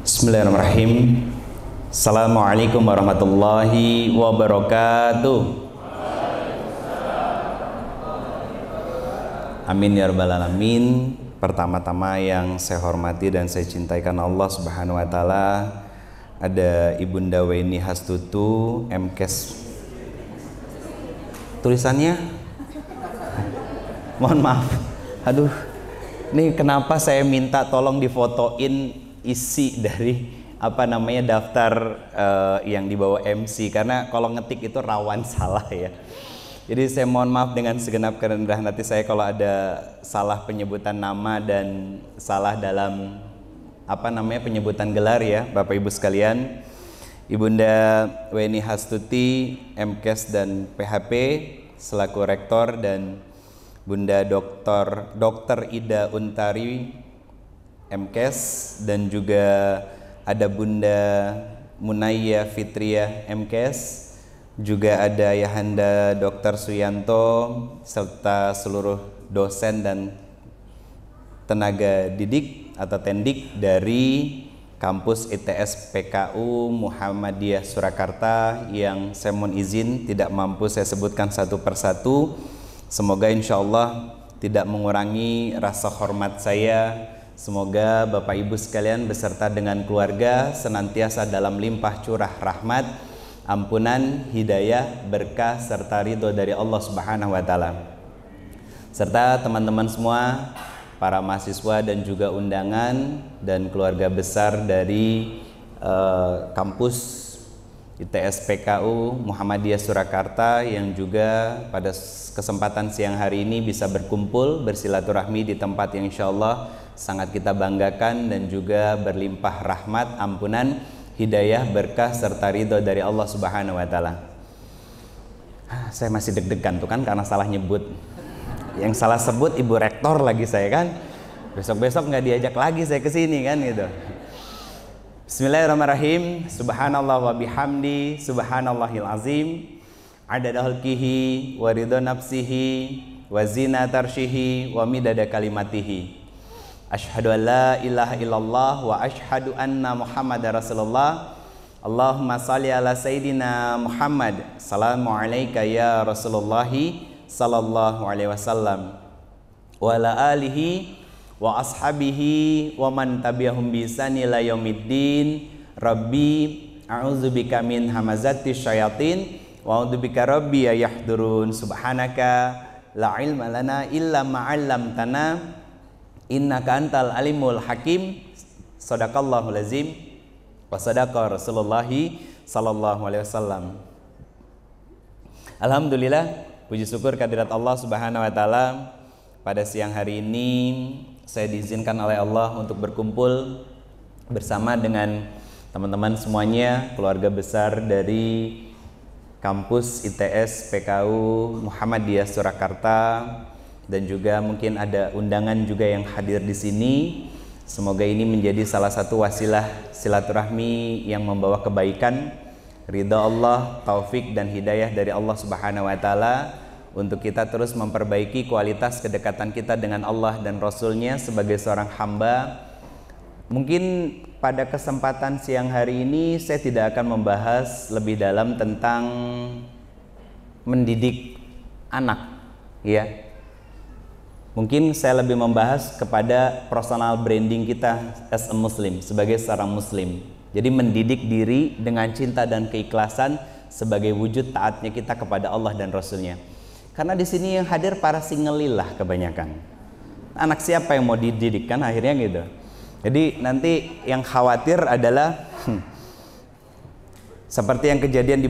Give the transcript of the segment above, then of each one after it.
Bismillahirrahmanirrahim. Assalamualaikum warahmatullahi wabarakatuh. Amin ya rabbal alamin. Pertama-tama yang saya hormati dan saya cintai karena Allah Subhanahu wa taala, ada Ibunda Weni Hastutu MKes. Tulisannya mohon maaf. Aduh. Ini kenapa saya minta tolong difotoin isi dari daftar yang dibawa MC, karena kalau ngetik itu rawan salah ya. Jadi saya mohon maaf dengan segenap kerendahan hati saya kalau ada salah penyebutan nama dan salah dalam penyebutan gelar ya Bapak Ibu sekalian. Ibunda Weni Hastuti MKes dan PHP selaku rektor, dan Bunda Dr. Ida Untari MKes, dan juga ada Bunda Munaya Fitriah MKes, juga ada Ayahanda Dr. Suyanto serta seluruh dosen dan tenaga didik atau tendik dari kampus ITS PKU Muhammadiyah Surakarta yang saya mohon izin tidak mampu saya sebutkan satu persatu. Semoga insya Allah tidak mengurangi rasa hormat saya. Semoga Bapak Ibu sekalian beserta dengan keluarga senantiasa dalam limpah curah rahmat, ampunan, hidayah, berkah, serta ridho dari Allah Subhanahu wa taala. Serta teman-teman semua, para mahasiswa dan juga undangan dan keluarga besar dari kampus ITS PKU Muhammadiyah Surakarta yang juga pada kesempatan siang hari ini bisa berkumpul bersilaturahmi di tempat yang insya Allah sangat kita banggakan dan juga berlimpah rahmat, ampunan, hidayah, berkah, serta ridho dari Allah Subhanahu wa taala. Saya masih deg-degan tuh kan karena salah nyebut. Yang salah sebut Ibu Rektor lagi saya kan. Besok-besok nggak diajak lagi saya ke sini kan gitu. Bismillahirrahmanirrahim. Subhanallah wa bihamdi, subhanallahil azim. Adada khalqihi wa ridha nafsihi wa zinata arsyihi wa midada kalimatihi. Asyhadu an la ilaha illallah wa asyhadu anna Muhammadar Rasulullah. Allahumma salli ala Sayyidina Muhammad. Assalamu alayka ya Rasulullah sallallahu alaihi wasallam wa ala alihi wa ashabihi wa man tabi'ahum bi ihsan ila yaumiddin. Rabbi a'udzubika min hamazati syayatin wa a'udzubika rabbi yahdurun. Subhanaka la ilma lana illa ma 'allamtana innaka antal alimul hakim. Shadaqallahul azim wa sadaqa Rasulullah sallallahu alaihi wasallam. Alhamdulillah, puji syukur kehadirat Allah Subhanahu wa taala. Pada siang hari ini saya diizinkan oleh Allah untuk berkumpul bersama dengan teman-teman semuanya, keluarga besar dari kampus ITS PKU Muhammadiyah Surakarta, dan juga mungkin ada undangan juga yang hadir di sini. Semoga ini menjadi salah satu wasilah silaturahmi yang membawa kebaikan, ridha Allah, taufik dan hidayah dari Allah Subhanahu wa taala untuk kita terus memperbaiki kualitas kedekatan kita dengan Allah dan Rasul-Nya sebagai seorang hamba. Mungkin pada kesempatan siang hari ini saya tidak akan membahas lebih dalam tentang mendidik anak ya. Mungkin saya lebih membahas kepada personal branding kita as a Muslim, sebagai seorang Muslim. Jadi mendidik diri dengan cinta dan keikhlasan sebagai wujud taatnya kita kepada Allah dan Rasul-Nya. Karena di sini yang hadir para singelillah kebanyakan. Anak siapa yang mau dididik kan akhirnya gitu. Jadi nanti yang khawatir adalah seperti yang kejadian di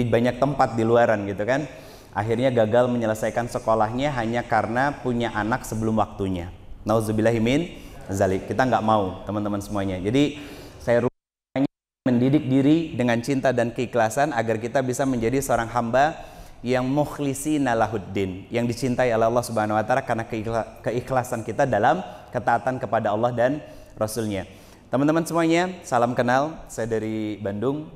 banyak tempat di luaran gitu kan. Akhirnya gagal menyelesaikan sekolahnya hanya karena punya anak sebelum waktunya. Nauzubillahi min zalik. Kita nggak mau teman-teman semuanya. Jadi saya mendidik diri dengan cinta dan keikhlasan agar kita bisa menjadi seorang hamba yang mukhlisina lahuddin, yang dicintai oleh Allah Subhanahu wa taala karena keikhlasan kita dalam ketaatan kepada Allah dan Rasul-Nya. Teman-teman semuanya, salam kenal. Saya dari Bandung.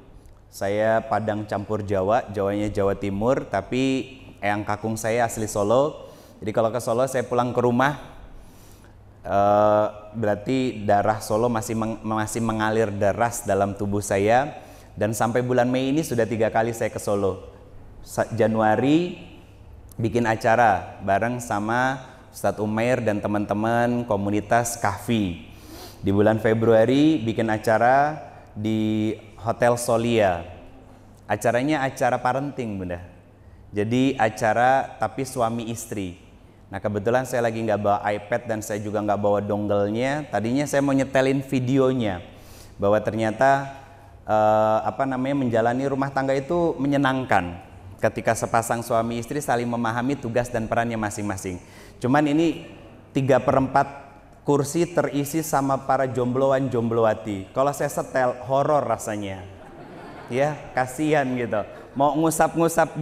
Saya Padang campur Jawa, Jawanya Jawa Timur, tapi eyang kakung saya asli Solo. Jadi kalau ke Solo saya pulang ke rumah Berarti darah Solo masih mengalir deras dalam tubuh saya. Dan sampai bulan Mei ini sudah 3 kali saya ke Solo. Januari bikin acara bareng sama Ustadz Umair dan teman-teman komunitas Kahfi. Di bulan Februari bikin acara di Hotel Solia. Acaranya acara parenting, Bunda. Jadi acara tapi suami istri. Nah kebetulan saya lagi nggak bawa iPad dan saya juga nggak bawa dongle-nya. Tadinya saya mau nyetelin videonya bahwa ternyata menjalani rumah tangga itu menyenangkan ketika sepasang suami istri saling memahami tugas dan perannya masing-masing. Cuman ini 3/4 kursi terisi sama para jombloan-jomblowati. Kalau saya setel horor rasanya. Ya, kasihan gitu. Mau ngusap-ngusap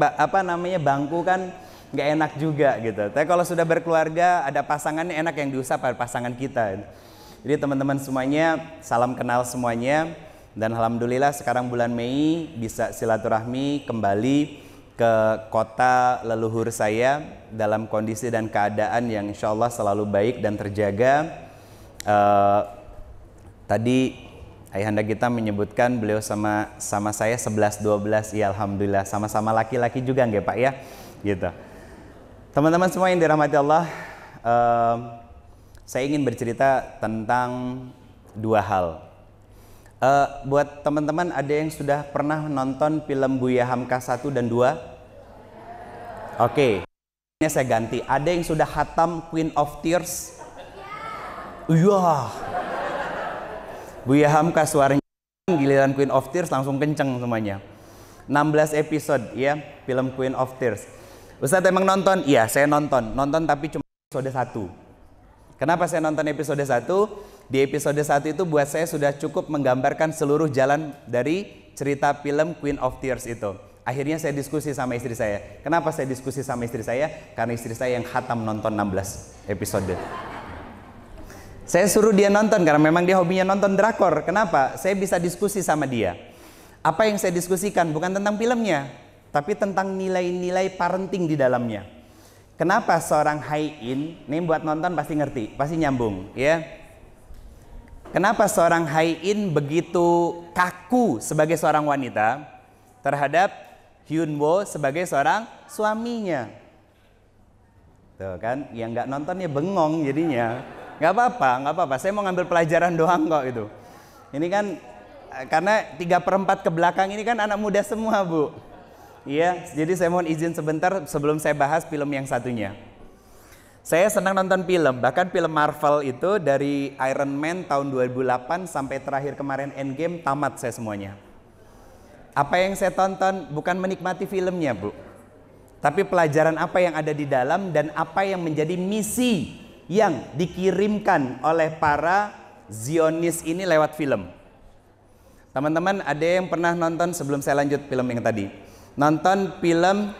bangku kan nggak enak juga gitu. Tapi kalau sudah berkeluarga ada pasangannya, enak yang diusap ada pasangan kita. Jadi teman-teman semuanya, salam kenal semuanya. Dan alhamdulillah sekarang bulan Mei bisa silaturahmi kembali ke kota leluhur saya dalam kondisi dan keadaan yang insya Allah selalu baik dan terjaga. Tadi ayahanda kita menyebutkan beliau sama saya 11-12, ya alhamdulillah sama-sama laki-laki juga nggak Pak ya, gitu. Teman-teman semua yang dirahmati Allah, saya ingin bercerita tentang 2 hal. Buat teman-teman ada yang sudah pernah nonton film Buya Hamka 1 dan 2? Oke. Ini saya ganti. Ada yang sudah khatam Queen of Tears? Iya. Buya Hamka suaranya, giliran Queen of Tears langsung kenceng semuanya. 16 episode ya film Queen of Tears. Ustadz emang nonton? Iya saya nonton tapi cuma episode 1. Kenapa saya nonton episode 1? Di episode 1 itu buat saya sudah cukup menggambarkan seluruh jalan dari cerita film Queen of Tears itu. Akhirnya saya diskusi sama istri saya. Kenapa saya diskusi sama istri saya? Karena istri saya yang khatam nonton 16 episode. Saya suruh dia nonton karena memang dia hobinya nonton drakor. Kenapa? Saya bisa diskusi sama dia. Apa yang saya diskusikan bukan tentang filmnya, tapi tentang nilai-nilai parenting di dalamnya. Kenapa seorang Hai-In, ini buat nonton pasti ngerti, pasti nyambung ya. Kenapa seorang Hai-In begitu kaku sebagai seorang wanita terhadap Hyun-Woo sebagai seorang suaminya? Tuh kan, yang nggak nonton ya bengong jadinya. Nggak apa-apa. Saya mau ngambil pelajaran doang kok itu. Ini kan karena 3/4 ke belakang ini kan anak muda semua, Bu. Iya, jadi saya mohon izin sebentar sebelum saya bahas film yang satunya. Saya senang nonton film, bahkan film Marvel itu dari Iron Man tahun 2008 sampai terakhir kemarin Endgame tamat saya semuanya. Apa yang saya tonton bukan menikmati filmnya, Bu. Tapi pelajaran apa yang ada di dalam dan apa yang menjadi misi yang dikirimkan oleh para Zionis ini lewat film. Teman-teman ada yang pernah nonton sebelum saya lanjut film yang tadi? Nonton film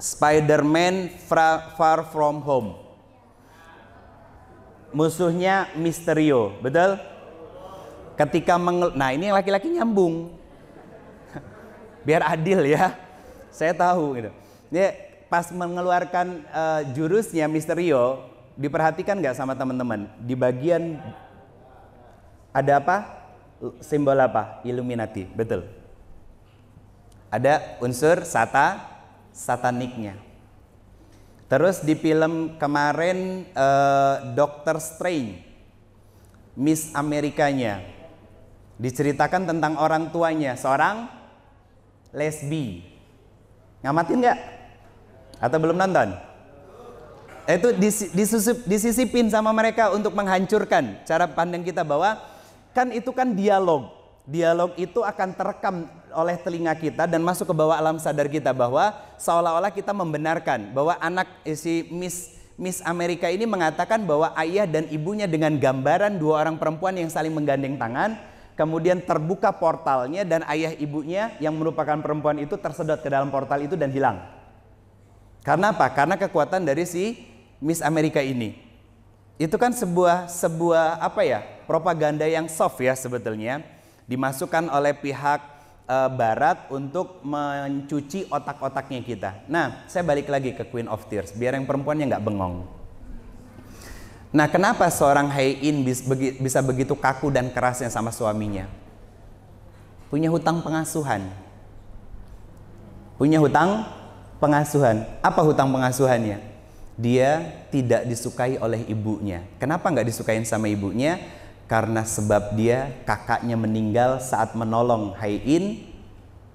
Spider-Man Far From Home. Musuhnya Mysterio, betul? Ketika nah ini laki-laki nyambung. Biar adil ya. Saya tahu gitu. Dia pas mengeluarkan jurusnya Mysterio, diperhatikan nggak sama teman-teman? Di bagian ada apa? Simbol apa? Illuminati, betul. Ada unsur sataniknya. Terus di film kemarin Doctor Strange, Miss Amerikanya, diceritakan tentang orang tuanya, seorang lesbi. Ngamatin nggak? Atau belum nonton? Itu disisipin sama mereka untuk menghancurkan cara pandang kita bahwa kan itu kan dialog. Dialog itu akan terekam oleh telinga kita dan masuk ke bawah alam sadar kita bahwa seolah-olah kita membenarkan bahwa anak si Miss Amerika ini mengatakan bahwa ayah dan ibunya dengan gambaran 2 orang perempuan yang saling menggandeng tangan, kemudian terbuka portalnya dan ayah ibunya yang merupakan perempuan itu tersedot ke dalam portal itu dan hilang. Karena apa? Karena kekuatan dari si Miss Amerika ini. Itu kan sebuah propaganda yang soft ya sebetulnya, dimasukkan oleh pihak barat untuk mencuci otak-otaknya kita. Nah, saya balik lagi ke Queen of Tears biar yang perempuannya nggak bengong. Nah, kenapa seorang Hai-in bisa begitu kaku dan kerasnya sama suaminya? Punya hutang pengasuhan. Punya hutang pengasuhan. Apa hutang pengasuhannya? Dia tidak disukai oleh ibunya. Kenapa nggak disukain sama ibunya? Karena sebab dia kakaknya meninggal saat menolong Hai-in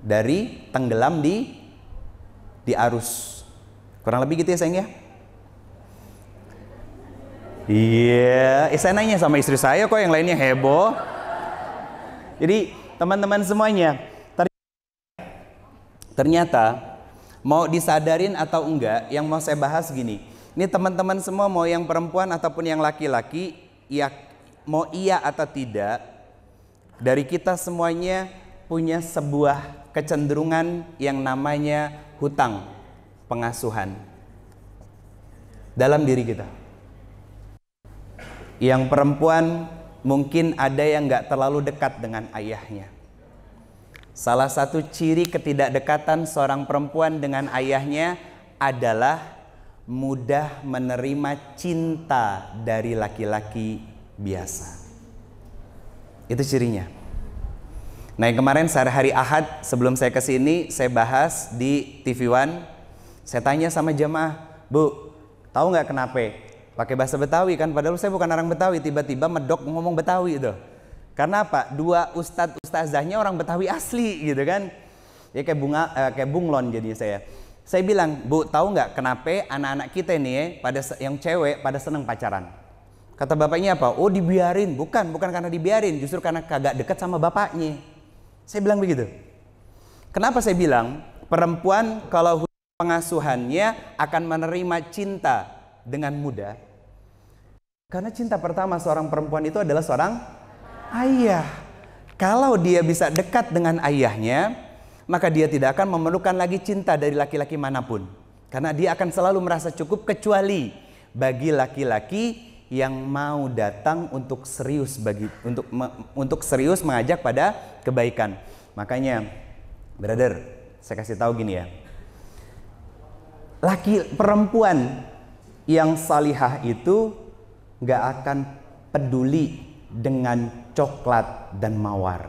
dari tenggelam di arus. Kurang lebih gitu ya sayang ya? Iya, saya nanya sama istri saya kok, yang lainnya heboh. Jadi teman-teman semuanya, ternyata mau disadarin atau enggak, yang mau saya bahas gini. Ini teman-teman semua, mau yang perempuan ataupun yang laki-laki, ya mau iya atau tidak, dari kita semuanya punya sebuah kecenderungan yang namanya hutang pengasuhan dalam diri kita. Yang perempuan mungkin ada yang nggak terlalu dekat dengan ayahnya. Salah satu ciri ketidakdekatan seorang perempuan dengan ayahnya adalah mudah menerima cinta dari laki-laki biasa. Itu cirinya. Nah, yang kemarin hari Ahad sebelum saya kesini, saya bahas di TV One. Saya tanya sama jemaah, Bu, tahu nggak kenapa? Pakai bahasa Betawi kan, padahal saya bukan orang Betawi, tiba-tiba medok ngomong Betawi itu. Karena apa? Dua ustazahnya orang Betawi asli gitu kan. Ya kayak bunglon jadinya saya. Saya bilang, Bu, tahu nggak kenapa anak-anak kita ini yang cewek pada seneng pacaran? Kata bapaknya apa? Oh, dibiarin. Bukan karena dibiarin, justru karena kagak dekat sama bapaknya. Saya bilang begitu. Kenapa saya bilang perempuan kalau pengasuhannya akan menerima cinta dengan mudah? Karena cinta pertama seorang perempuan itu adalah seorang ayah. Kalau dia bisa dekat dengan ayahnya, maka dia tidak akan memerlukan lagi cinta dari laki-laki manapun. Karena dia akan selalu merasa cukup, kecuali bagi laki-laki yang mau datang untuk serius untuk serius mengajak pada kebaikan. Makanya, brother, saya kasih tahu gini ya. Perempuan yang salihah itu nggak akan peduli dengan coklat dan mawar,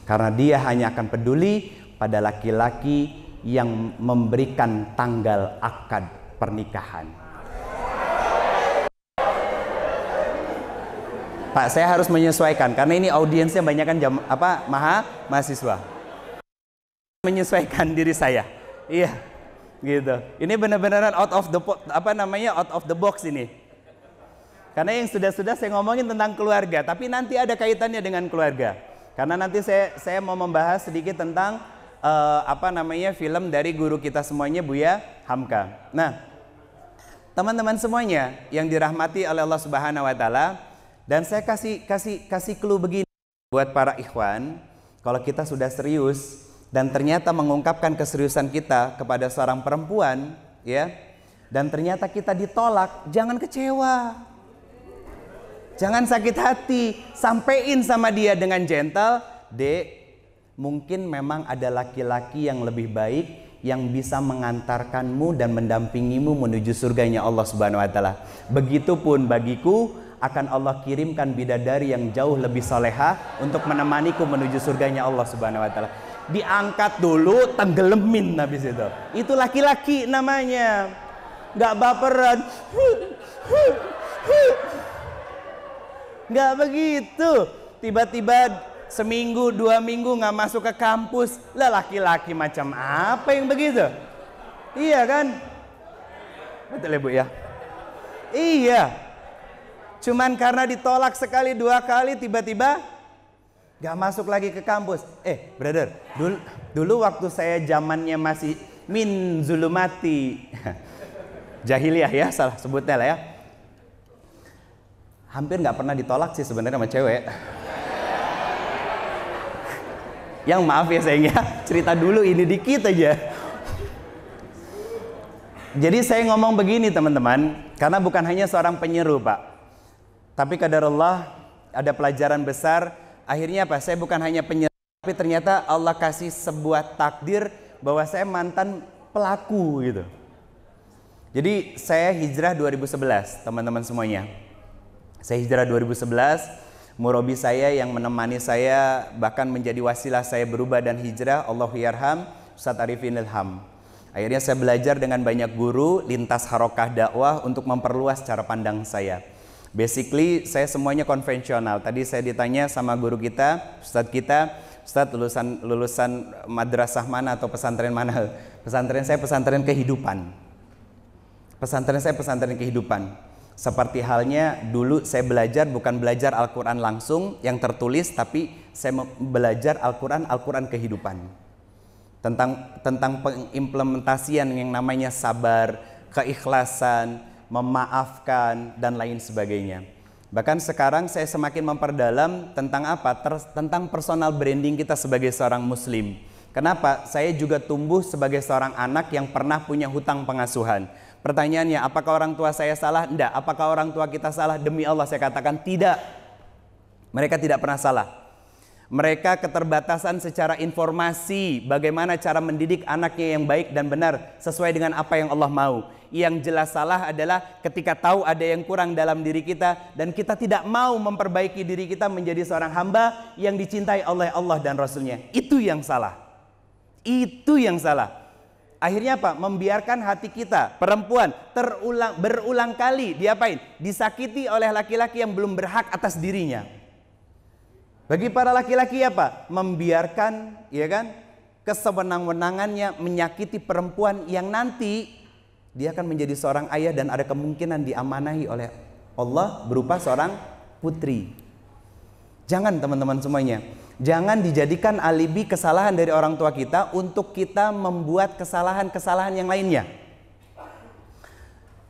karena dia hanya akan peduli pada laki-laki yang memberikan tanggal akad pernikahan. Pak, saya harus menyesuaikan karena ini audiensnya banyak kan mahasiswa. Menyesuaikan diri saya, iya, gitu. Ini benar-benar out of the box ini. Karena yang sudah saya ngomongin tentang keluarga, tapi nanti ada kaitannya dengan keluarga. Karena nanti saya mau membahas sedikit tentang film dari guru kita semuanya, Buya Hamka. Nah, teman-teman semuanya yang dirahmati oleh Allah Subhanahu wa taala, dan saya kasih clue begini buat para ikhwan, kalau kita sudah serius dan ternyata mengungkapkan keseriusan kita kepada seorang perempuan, ya, dan ternyata kita ditolak, jangan kecewa. Jangan sakit hati, sampein sama dia dengan gentle, Dek, mungkin memang ada laki-laki yang lebih baik yang bisa mengantarkanmu dan mendampingimu menuju surganya Allah Subhanahu wa taala. Begitupun bagiku, akan Allah kirimkan bidadari yang jauh lebih soleha untuk menemaniku menuju surganya Allah Subhanahu wa taala. Diangkat dulu, tenggelemin habis itu. Itu laki-laki namanya. Nggak baperan. Nggak begitu. Tiba-tiba seminggu, 2 minggu nggak masuk ke kampus. Lah laki-laki macam apa yang begitu? Iya kan? Betul ya Bu ya? Iya. Cuman karena ditolak sekali 2 kali tiba-tiba nggak masuk lagi ke kampus. Brother, dulu waktu saya zamannya masih min zulumati jahiliyah ya, salah sebutnya lah ya. Hampir nggak pernah ditolak sih sebenarnya sama cewek. Yang maaf ya sayangnya, cerita dulu ini dikit aja. Jadi saya ngomong begini teman-teman, karena bukan hanya seorang penyeru Pak, tapi qadarullah ada pelajaran besar. Akhirnya apa? Saya bukan hanya penyeru, tapi ternyata Allah kasih sebuah takdir bahwa saya mantan pelaku gitu. Jadi saya hijrah 2011 teman-teman semuanya. Saya hijrah 2011, murabi saya yang menemani saya bahkan menjadi wasilah saya berubah dan hijrah, Allahu yarham, Ustadz Arifin Ilham. Akhirnya saya belajar dengan banyak guru lintas harokah dakwah untuk memperluas cara pandang saya. Basically saya semuanya konvensional. Tadi saya ditanya sama guru kita, Ustadz lulusan madrasah mana atau pesantren mana? Pesantren saya pesantren kehidupan. Pesantren saya pesantren kehidupan. Seperti halnya dulu saya belajar bukan belajar Al-Quran langsung yang tertulis, tapi saya belajar Al-Quran kehidupan. Tentang pengimplementasian yang namanya sabar, keikhlasan, memaafkan, dan lain sebagainya. Bahkan sekarang saya semakin memperdalam tentang apa? Tentang personal branding kita sebagai seorang muslim. Kenapa? Saya juga tumbuh sebagai seorang anak yang pernah punya hutang pengasuhan. Pertanyaannya, apakah orang tua saya salah? Tidak. Apakah orang tua kita salah? Demi Allah saya katakan tidak. Mereka tidak pernah salah. Mereka keterbatasan secara informasi bagaimana cara mendidik anaknya yang baik dan benar sesuai dengan apa yang Allah mau. Yang jelas salah adalah ketika tahu ada yang kurang dalam diri kita dan kita tidak mau memperbaiki diri kita menjadi seorang hamba yang dicintai oleh Allah dan Rasulnya. Itu yang salah. Itu yang salah. Akhirnya apa? Membiarkan hati kita, perempuan, berulang kali diapain? Disakiti oleh laki-laki yang belum berhak atas dirinya. Bagi para laki-laki apa? Membiarkan, ya kan, kesewenang-wenangannya menyakiti perempuan yang nanti dia akan menjadi seorang ayah dan ada kemungkinan diamanahi oleh Allah berupa seorang putri. Jangan teman-teman semuanya. Jangan dijadikan alibi kesalahan dari orang tua kita untuk kita membuat kesalahan-kesalahan yang lainnya.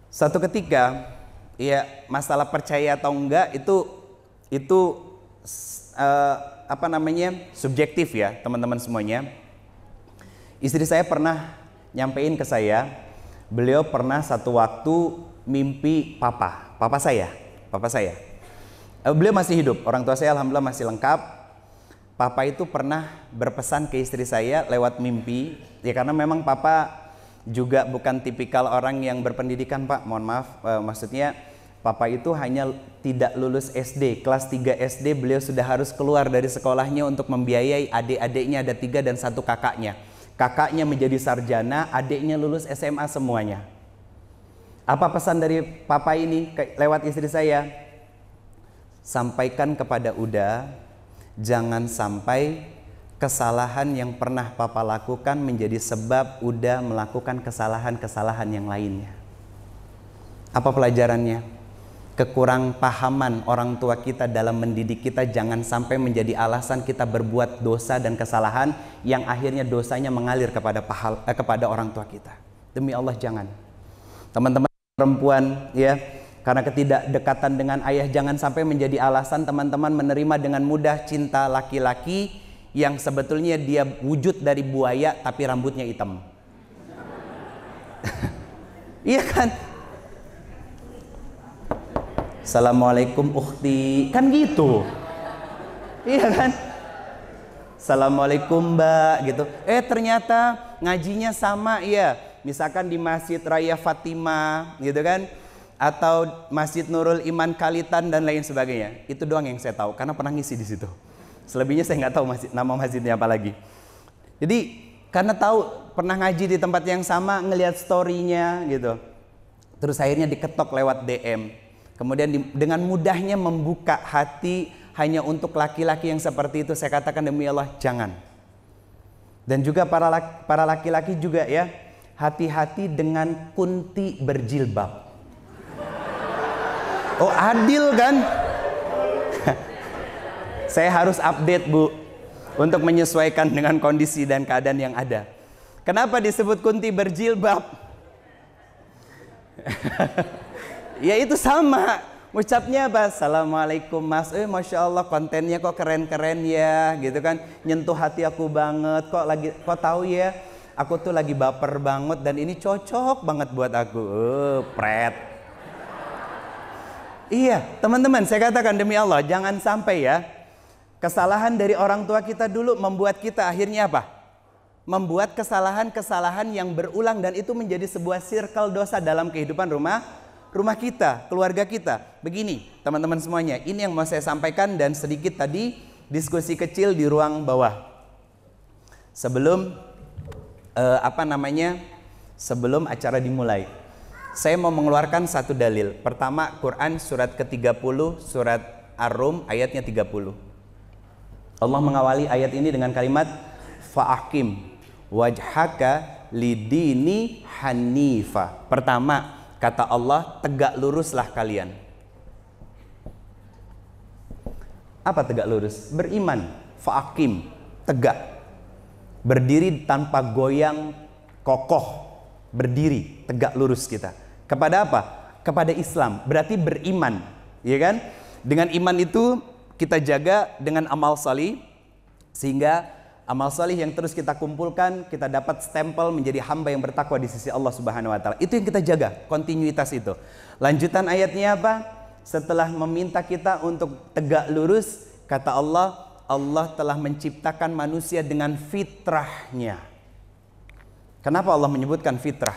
Satu ketika, ya masalah percaya atau enggak itu subjektif ya teman-teman semuanya. Istri saya pernah nyampein ke saya, beliau pernah satu waktu mimpi papa saya. Beliau masih hidup, orang tua saya alhamdulillah masih lengkap. Papa itu pernah berpesan ke istri saya lewat mimpi, ya karena memang papa juga bukan tipikal orang yang berpendidikan Pak, mohon maaf, maksudnya papa itu hanya tidak lulus SD, kelas 3 SD beliau sudah harus keluar dari sekolahnya untuk membiayai adik-adiknya, ada 3 dan 1 kakaknya. Kakaknya menjadi sarjana, adiknya lulus SMA semuanya. Apa pesan dari papa ini lewat istri saya? Sampaikan kepada Uda, jangan sampai kesalahan yang pernah papa lakukan menjadi sebab Uda melakukan kesalahan-kesalahan yang lainnya. Apa pelajarannya? Kekurang pahaman orang tua kita dalam mendidik kita jangan sampai menjadi alasan kita berbuat dosa dan kesalahan yang akhirnya dosanya mengalir kepada orang tua kita. Demi Allah jangan. Teman-teman perempuan ya, karena ketidakdekatan dengan ayah jangan sampai menjadi alasan teman-teman menerima dengan mudah cinta laki-laki yang sebetulnya dia wujud dari buaya tapi rambutnya hitam. Iya kan? Assalamualaikum ukhti, kan gitu. Iya kan? Assalamualaikum mbak gitu. Ternyata ngajinya sama ya. Misalkan di Masjid Raya Fatimah gitu kan, atau Masjid Nurul Iman Kalitan dan lain sebagainya. Itu doang yang saya tahu karena pernah ngisi di situ. Selebihnya saya nggak tahu nama masjidnya apa lagi. Jadi karena tahu pernah ngaji di tempat yang sama, ngelihat story-nya gitu. Terus akhirnya diketok lewat DM. Kemudian dengan mudahnya membuka hati hanya untuk laki-laki yang seperti itu, saya katakan demi Allah jangan. Dan juga para laki-laki juga ya, hati-hati dengan kunti berjilbab. Oh adil kan? Saya harus update Bu untuk menyesuaikan dengan kondisi dan keadaan yang ada. Kenapa disebut kunti berjilbab? Ya itu sama, ucapnya apa? Assalamualaikum mas, masya Allah kontennya kok keren-keren ya, gitu kan? Nyentuh hati aku banget, kok tahu ya? Aku tuh lagi baper banget dan ini cocok banget buat aku, pret. Iya, teman-teman, saya katakan demi Allah, jangan sampai ya kesalahan dari orang tua kita dulu membuat kita akhirnya apa? Membuat kesalahan-kesalahan yang berulang dan itu menjadi sebuah circle dosa dalam kehidupan rumah rumah kita, keluarga kita. Begini, teman-teman semuanya, ini yang mau saya sampaikan dan sedikit tadi diskusi kecil di ruang bawah. Sebelum sebelum acara dimulai, saya mau mengeluarkan satu dalil. Pertama, Quran surat ke-30, surat Ar-Rum ayatnya 30. Allah mengawali ayat ini dengan kalimat fa'akim wajhaka lidini hanifa. Pertama, kata Allah, tegak luruslah kalian. Apa tegak lurus? Beriman. Fa'akim, tegak. Berdiri tanpa goyang, kokoh. Berdiri, tegak lurus kita. Kepada apa? Kepada Islam. Berarti beriman, ya kan? Dengan iman itu kita jaga dengan amal salih, sehingga amal salih yang terus kita kumpulkan, kita dapat stempel menjadi hamba yang bertakwa di sisi Allah Subhanahu wa taala. Itu yang kita jaga, kontinuitas itu. Lanjutan ayatnya apa? Setelah meminta kita untuk tegak lurus, kata Allah, Allah telah menciptakan manusia dengan fitrahnya. Kenapa Allah menyebutkan fitrah?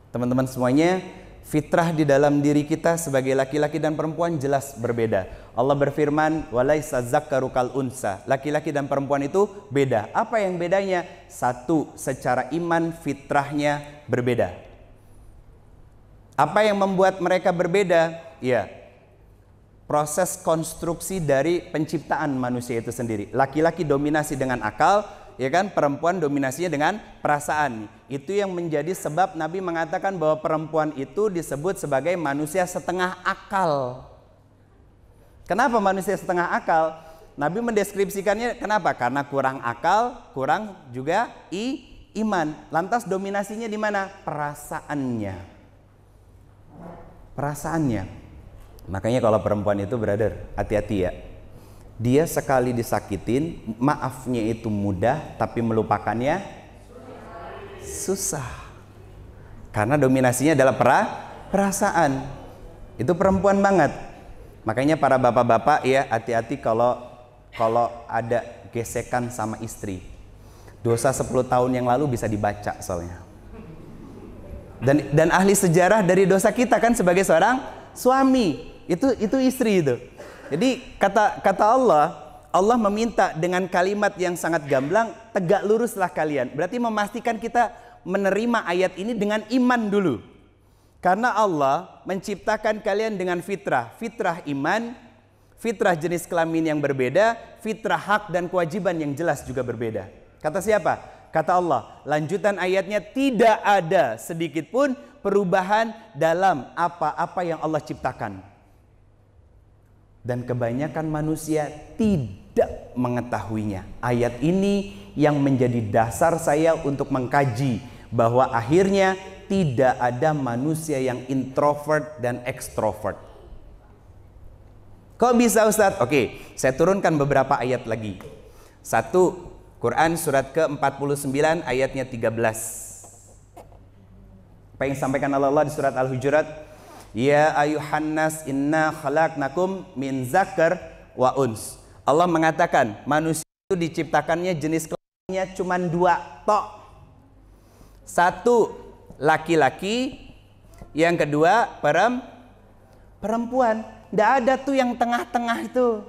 Teman-teman semuanya, fitrah di dalam diri kita sebagai laki-laki dan perempuan jelas berbeda. Allah berfirman, "Walaisa dzakaru kal unsa." Laki-laki dan perempuan itu beda. Apa yang bedanya? Satu, secara iman fitrahnya berbeda. Apa yang membuat mereka berbeda? Ya, proses konstruksi dari penciptaan manusia itu sendiri. Laki-laki dominasi dengan akal, ya kan? Perempuan dominasinya dengan perasaan. Itu yang menjadi sebab Nabi mengatakan bahwa perempuan itu disebut sebagai manusia setengah akal. Kenapa manusia setengah akal? Nabi mendeskripsikannya kenapa? Karena kurang akal, kurang juga iman. Lantas dominasinya di mana? Perasaannya. Perasaannya. Makanya kalau perempuan itu, brother, hati-hati ya. Dia sekali disakitin, maafnya itu mudah, tapi melupakannya susah. Karena dominasinya adalah perasaan. Itu perempuan banget. Makanya para bapak-bapak ya, hati-hati kalau ada gesekan sama istri. Dosa 10 tahun yang lalu bisa dibaca soalnya. Dan ahli sejarah dari dosa kita kan sebagai seorang suami. Itu istri itu. Jadi kata Allah meminta dengan kalimat yang sangat gamblang, tegak luruslah kalian. Berarti memastikan kita menerima ayat ini dengan iman dulu. Karena Allah menciptakan kalian dengan fitrah. Fitrah iman, fitrah jenis kelamin yang berbeda, fitrah hak dan kewajiban yang jelas juga berbeda. Kata siapa? Kata Allah. Lanjutan ayatnya, tidak ada sedikit pun perubahan dalam apa-apa yang Allah ciptakan. Dan kebanyakan manusia tidak mengetahuinya. Ayat ini yang menjadi dasar saya untuk mengkaji bahwa akhirnya tidak ada manusia yang introvert dan extrovert. Kok bisa Ustadz? Oke, saya turunkan beberapa ayat lagi. Satu, Quran surat ke-49 ayatnya 13. Apa yang disampaikan Allah di surat Al-Hujurat? Ya ayuhan nas inna khalaqnakum min zakar wa uns. Allah mengatakan manusia itu diciptakannya jenis kelaminnya cuma 2 tok. Satu laki-laki, yang kedua perempuan. Nggak ada tuh yang tengah-tengah itu.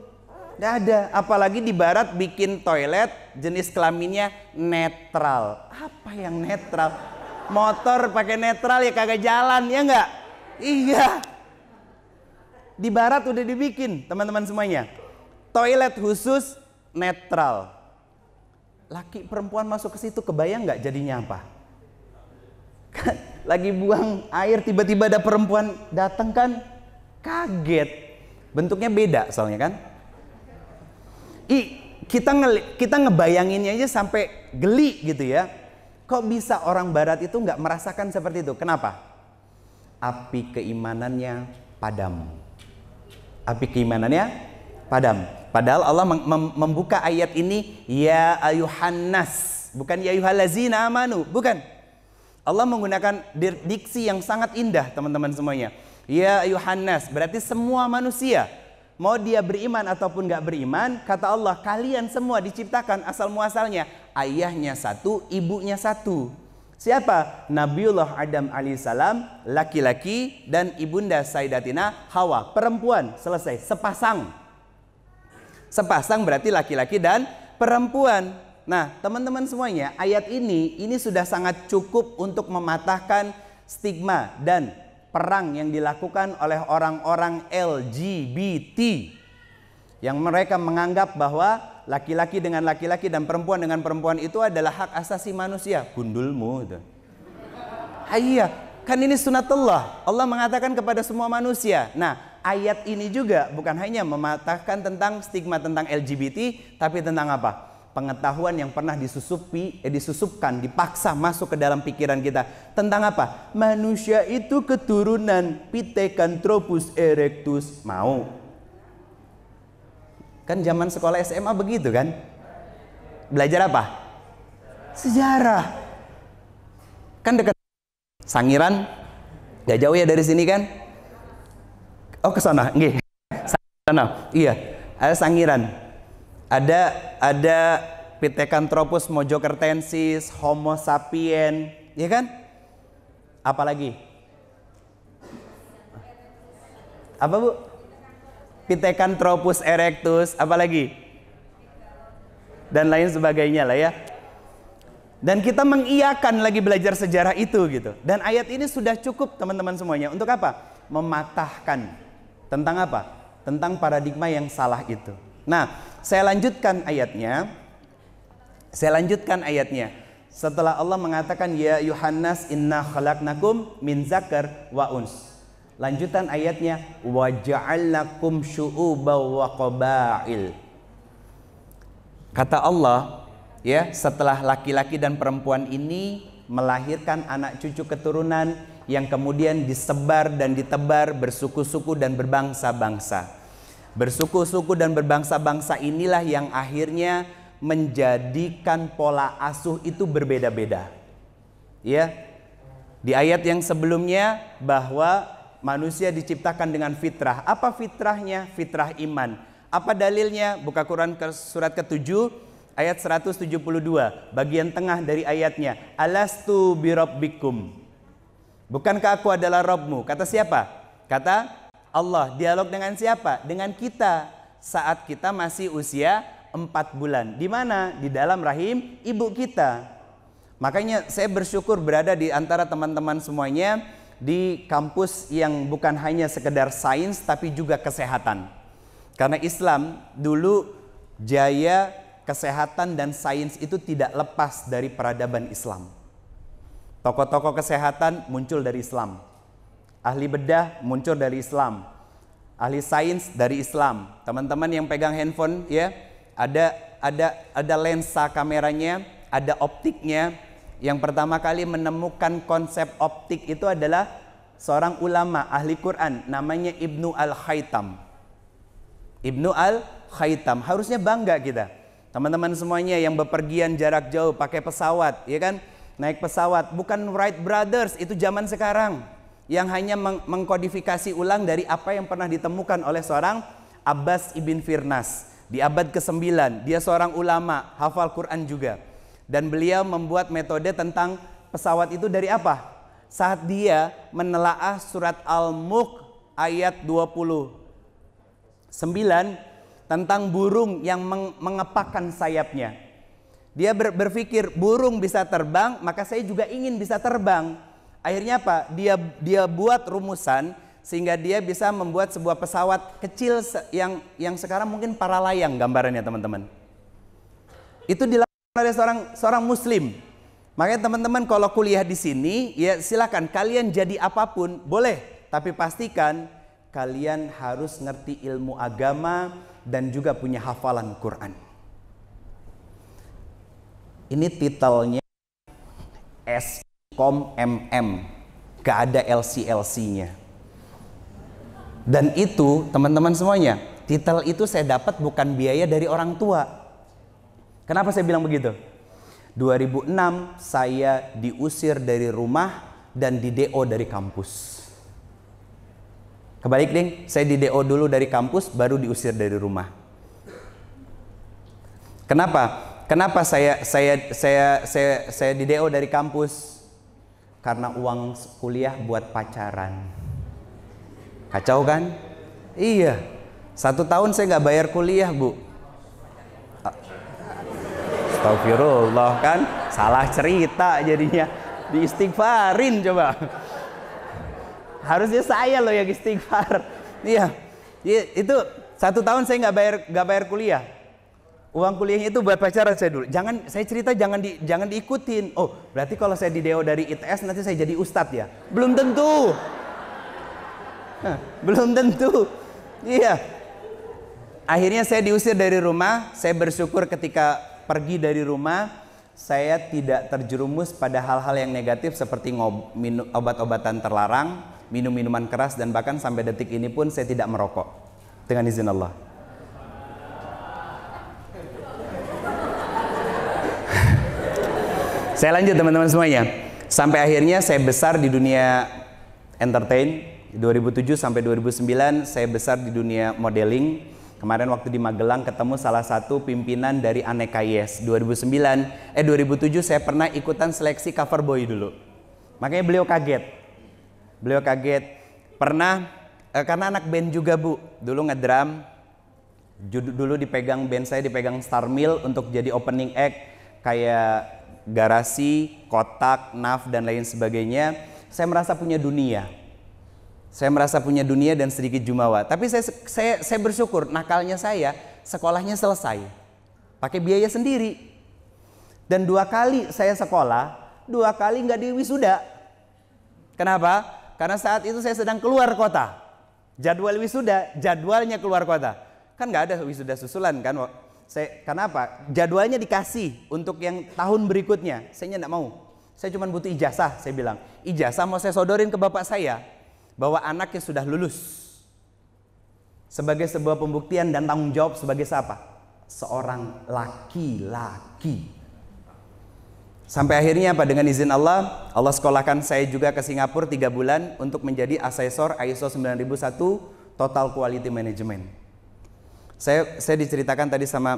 Nggak ada. Apalagi di barat bikin toilet jenis kelaminnya netral. Apa yang netral? Motor pakai netral ya kagak jalan, ya nggak? Iya. Di barat udah dibikin, teman-teman semuanya. Toilet khusus netral. Laki perempuan masuk ke situ, kebayang nggak jadinya apa? Lagi buang air tiba-tiba ada perempuan datang kan, kaget. Bentuknya beda soalnya kan. Kita ngebayanginnya aja sampai geli gitu ya. Kok bisa orang barat itu nggak merasakan seperti itu? Kenapa? Api keimanannya padam. Api keimanannya padam. Padahal Allah membuka ayat ini ya ayuhan nas, bukan ya ayyuhallazina amanu, bukan. Allah menggunakan diksi yang sangat indah, teman-teman semuanya. Ya ayuhan nas, berarti semua manusia, mau dia beriman ataupun nggak beriman, kata Allah, kalian semua diciptakan asal muasalnya ayahnya satu, ibunya satu. Siapa? Nabiullah Adam alaihissalam, laki-laki, dan ibunda Sayyidatina Hawa, perempuan. Selesai, sepasang. Sepasang berarti laki-laki dan perempuan. Nah, teman-teman semuanya, ayat ini sudah sangat cukup untuk mematahkan stigma dan perang yang dilakukan oleh orang-orang LGBT, yang mereka menganggap bahwa laki-laki dengan laki-laki dan perempuan dengan perempuan itu adalah hak asasi manusia. Gundulmu itu. Iya, kan ini sunatullah. Allah mengatakan kepada semua manusia. Nah, ayat ini juga bukan hanya mematahkan tentang stigma tentang LGBT, tapi tentang apa? Pengetahuan yang pernah disusupkan, dipaksa masuk ke dalam pikiran kita. Tentang apa? Manusia itu keturunan Pithecanthropus erectus. Mau? Kan zaman sekolah SMA begitu kan? Belajar apa? Sejarah. Kan dekat Sangiran, gak jauh ya dari sini kan? Oh, ke sana, nggih. Sana. Iya, ada Sangiran. Ada Pithecanthropus mojokertensis, Homo sapien, ya kan? Apalagi? Apa, Bu? Pithecanthropus erectus, apalagi? Dan lain sebagainya lah ya. Dan kita mengiyakan lagi belajar sejarah itu gitu. Dan ayat ini sudah cukup teman-teman semuanya. Untuk apa? Mematahkan. Tentang apa? Tentang paradigma yang salah itu. Nah, saya lanjutkan ayatnya. Setelah Allah mengatakan ya Yuhannas inna khalaqnakum min zakar wa uns. Lanjutan ayatnya wa ja'alnakum syu'uban wa qabail. Kata Allah, ya, setelah laki-laki dan perempuan ini melahirkan anak cucu keturunan yang kemudian disebar dan ditebar bersuku-suku dan berbangsa-bangsa. Bersuku-suku dan berbangsa-bangsa inilah yang akhirnya menjadikan pola asuh itu berbeda-beda. Ya. Di ayat yang sebelumnya bahwa manusia diciptakan dengan fitrah. Apa fitrahnya? Fitrah iman. Apa dalilnya? Buka Quran surat ke-7 ayat 172. Bagian tengah dari ayatnya. Alastu birabbikum. Bukankah aku adalah Rabbmu? Kata siapa? Kata Allah. Dialog dengan siapa? Dengan kita saat kita masih usia 4 bulan. Di mana? Di dalam rahim ibu kita. Makanya saya bersyukur berada di antara teman-teman semuanya di kampus yang bukan hanya sekedar sains tapi juga kesehatan. Karena Islam dulu jaya kesehatan dan sains itu tidak lepas dari peradaban Islam. Tokoh-tokoh kesehatan muncul dari Islam. Ahli bedah muncul dari Islam. Ahli sains dari Islam. Teman-teman yang pegang handphone ya, ada lensa kameranya, ada optiknya. Yang pertama kali menemukan konsep optik itu adalah seorang ulama ahli Quran namanya Ibnu Al-Khaitam. Ibnu Al-Khaitam, harusnya bangga kita. Teman-teman semuanya yang bepergian jarak jauh pakai pesawat, ya kan? Naik pesawat, bukan Wright Brothers, itu zaman sekarang yang hanya mengkodifikasi ulang dari apa yang pernah ditemukan oleh seorang Abbas ibn Firnas di abad ke-9. Dia seorang ulama, hafal Quran juga. Dan beliau membuat metode tentang pesawat itu dari apa? Saat dia menelaah surat Al-Mulk ayat 29 tentang burung yang mengepakkan sayapnya. Dia berpikir burung bisa terbang, maka saya juga ingin bisa terbang. Akhirnya apa? Dia buat rumusan sehingga dia bisa membuat sebuah pesawat kecil yang sekarang mungkin para layang gambarannya teman-teman. Itu dilakukan oleh seorang muslim. Makanya teman-teman kalau kuliah di sini ya silakan kalian jadi apapun boleh, tapi pastikan kalian harus ngerti ilmu agama dan juga punya hafalan Quran. Ini titelnya SCOM MM, gak ada LC-LC-nya. Dan itu teman-teman semuanya, titel itu saya dapat bukan biaya dari orang tua. Kenapa saya bilang begitu? 2006 saya diusir dari rumah dan di DO dari kampus. Kebalik ding, saya di DO dulu dari kampus baru diusir dari rumah. Kenapa? Kenapa saya di DO dari kampus? karena uang kuliah buat pacaran. Kacau kan? Iya. 1 tahun saya nggak bayar kuliah, Bu. Astagfirullah, kan? Salah cerita jadinya. Diistighfarin coba. Harusnya saya loh yang istighfar. Iya. Itu 1 tahun saya nggak bayar kuliah. Uang kuliahnya itu buat pacaran saya dulu. Saya cerita jangan diikutin. Oh, berarti kalau saya di DO dari ITS nanti saya jadi ustadz ya? Belum tentu. Belum tentu. Iya. Akhirnya saya diusir dari rumah. Saya bersyukur ketika pergi dari rumah saya tidak terjerumus pada hal-hal yang negatif seperti minum obat-obatan terlarang, minum minuman keras, dan bahkan sampai detik ini pun saya tidak merokok dengan izin Allah. Saya lanjut teman-teman semuanya. Sampai akhirnya saya besar di dunia entertain. 2007 sampai 2009 saya besar di dunia modeling. Kemarin waktu di Magelang ketemu salah satu pimpinan dari Aneka Yes. 2007 saya pernah ikutan seleksi cover boy dulu. Makanya beliau kaget. Pernah karena anak band juga, Bu. Dulu ngedrum. Dulu dipegang band saya dipegang Star Mill untuk jadi opening act kayak Garasi, Kotak, Naf, dan lain sebagainya. Saya merasa punya dunia. Dan sedikit jumawa. Tapi saya bersyukur nakalnya saya sekolahnya selesai. Pakai biaya sendiri. Dan 2 kali saya sekolah, 2 kali nggak diwisuda. Kenapa? Karena saat itu saya sedang keluar kota. Jadwal wisuda, jadwalnya keluar kota. Kan nggak ada wisuda susulan kan? Kenapa? Jadwalnya dikasih untuk yang tahun berikutnya. Saya nggak mau. Saya cuma butuh ijazah. Saya bilang, ijazah mau saya sodorin ke bapak saya bahwa anaknya sudah lulus. Sebagai sebuah pembuktian dan tanggung jawab sebagai siapa? Seorang laki-laki. Sampai akhirnya apa? Dengan izin Allah sekolahkan saya juga ke Singapura 3 bulan untuk menjadi asesor ISO 9001 Total Quality Management. Saya diceritakan tadi sama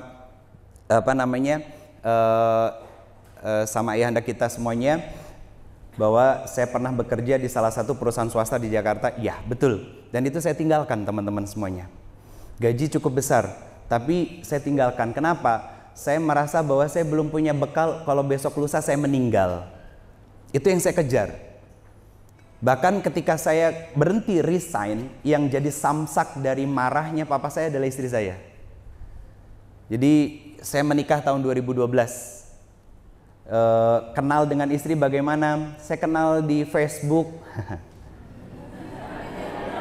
sama ayahanda kita semuanya bahwa saya pernah bekerja di salah satu perusahaan swasta di Jakarta. Ya, betul. Dan itu saya tinggalkan teman-teman semuanya. Gaji cukup besar, tapi saya tinggalkan. Kenapa? Saya merasa bahwa saya belum punya bekal kalau besok lusa saya meninggal. Itu yang saya kejar. Bahkan ketika saya berhenti resign, yang jadi samsak dari marahnya papa saya adalah istri saya. Jadi saya menikah tahun 2012. Kenal dengan istri bagaimana? Saya kenal di Facebook.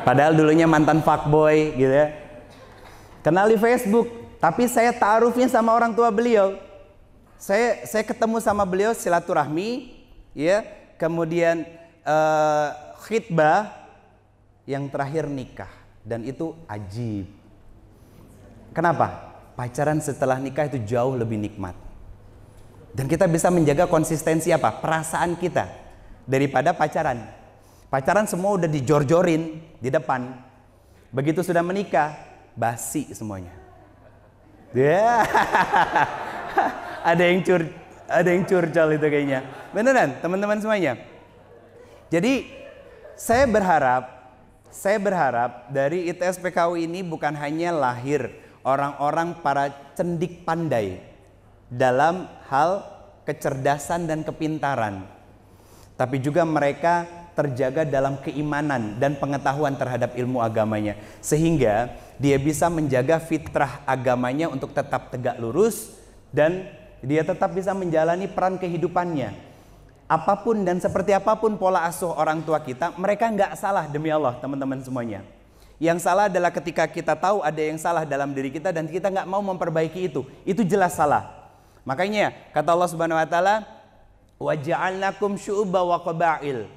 Padahal dulunya mantan fuckboy gitu ya. Kenal di Facebook, tapi saya ta'arufnya sama orang tua beliau. Saya ketemu sama beliau silaturahmi, ya. Kemudian khitbah, yang terakhir nikah, dan itu ajib. Kenapa? Pacaran setelah nikah itu jauh lebih nikmat. Dan kita bisa menjaga konsistensi apa? Perasaan kita daripada pacaran. Pacaran semua udah dijor-jorin di depan. Begitu sudah menikah, basi semuanya. Ya. Ada yang curcol itu kayaknya. Beneran, teman-teman semuanya. Jadi saya berharap dari ITS PKU ini bukan hanya lahir orang-orang para cendik pandai dalam hal kecerdasan dan kepintaran, tapi juga mereka terjaga dalam keimanan dan pengetahuan terhadap ilmu agamanya, sehingga dia bisa menjaga fitrah agamanya untuk tetap tegak lurus dan dia tetap bisa menjalani peran kehidupannya. Apapun dan seperti apapun pola asuh orang tua kita, mereka nggak salah demi Allah, teman-teman semuanya. Yang salah adalah ketika kita tahu ada yang salah dalam diri kita dan kita nggak mau memperbaiki itu jelas salah. Makanya kata Allah Subhanahu Wa Taala, wa ja'alnakum syu'uba wa qabail.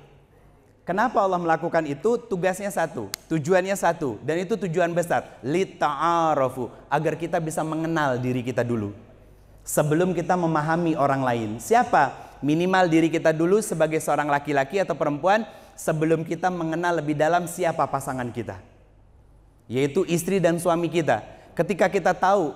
Kenapa Allah melakukan itu? Tugasnya satu, tujuannya satu, dan itu tujuan besar, lita'arafu, agar kita bisa mengenal diri kita dulu sebelum kita memahami orang lain. Siapa? Minimal diri kita dulu sebagai seorang laki-laki atau perempuan sebelum kita mengenal lebih dalam siapa pasangan kita, yaitu istri dan suami kita. Ketika kita tahu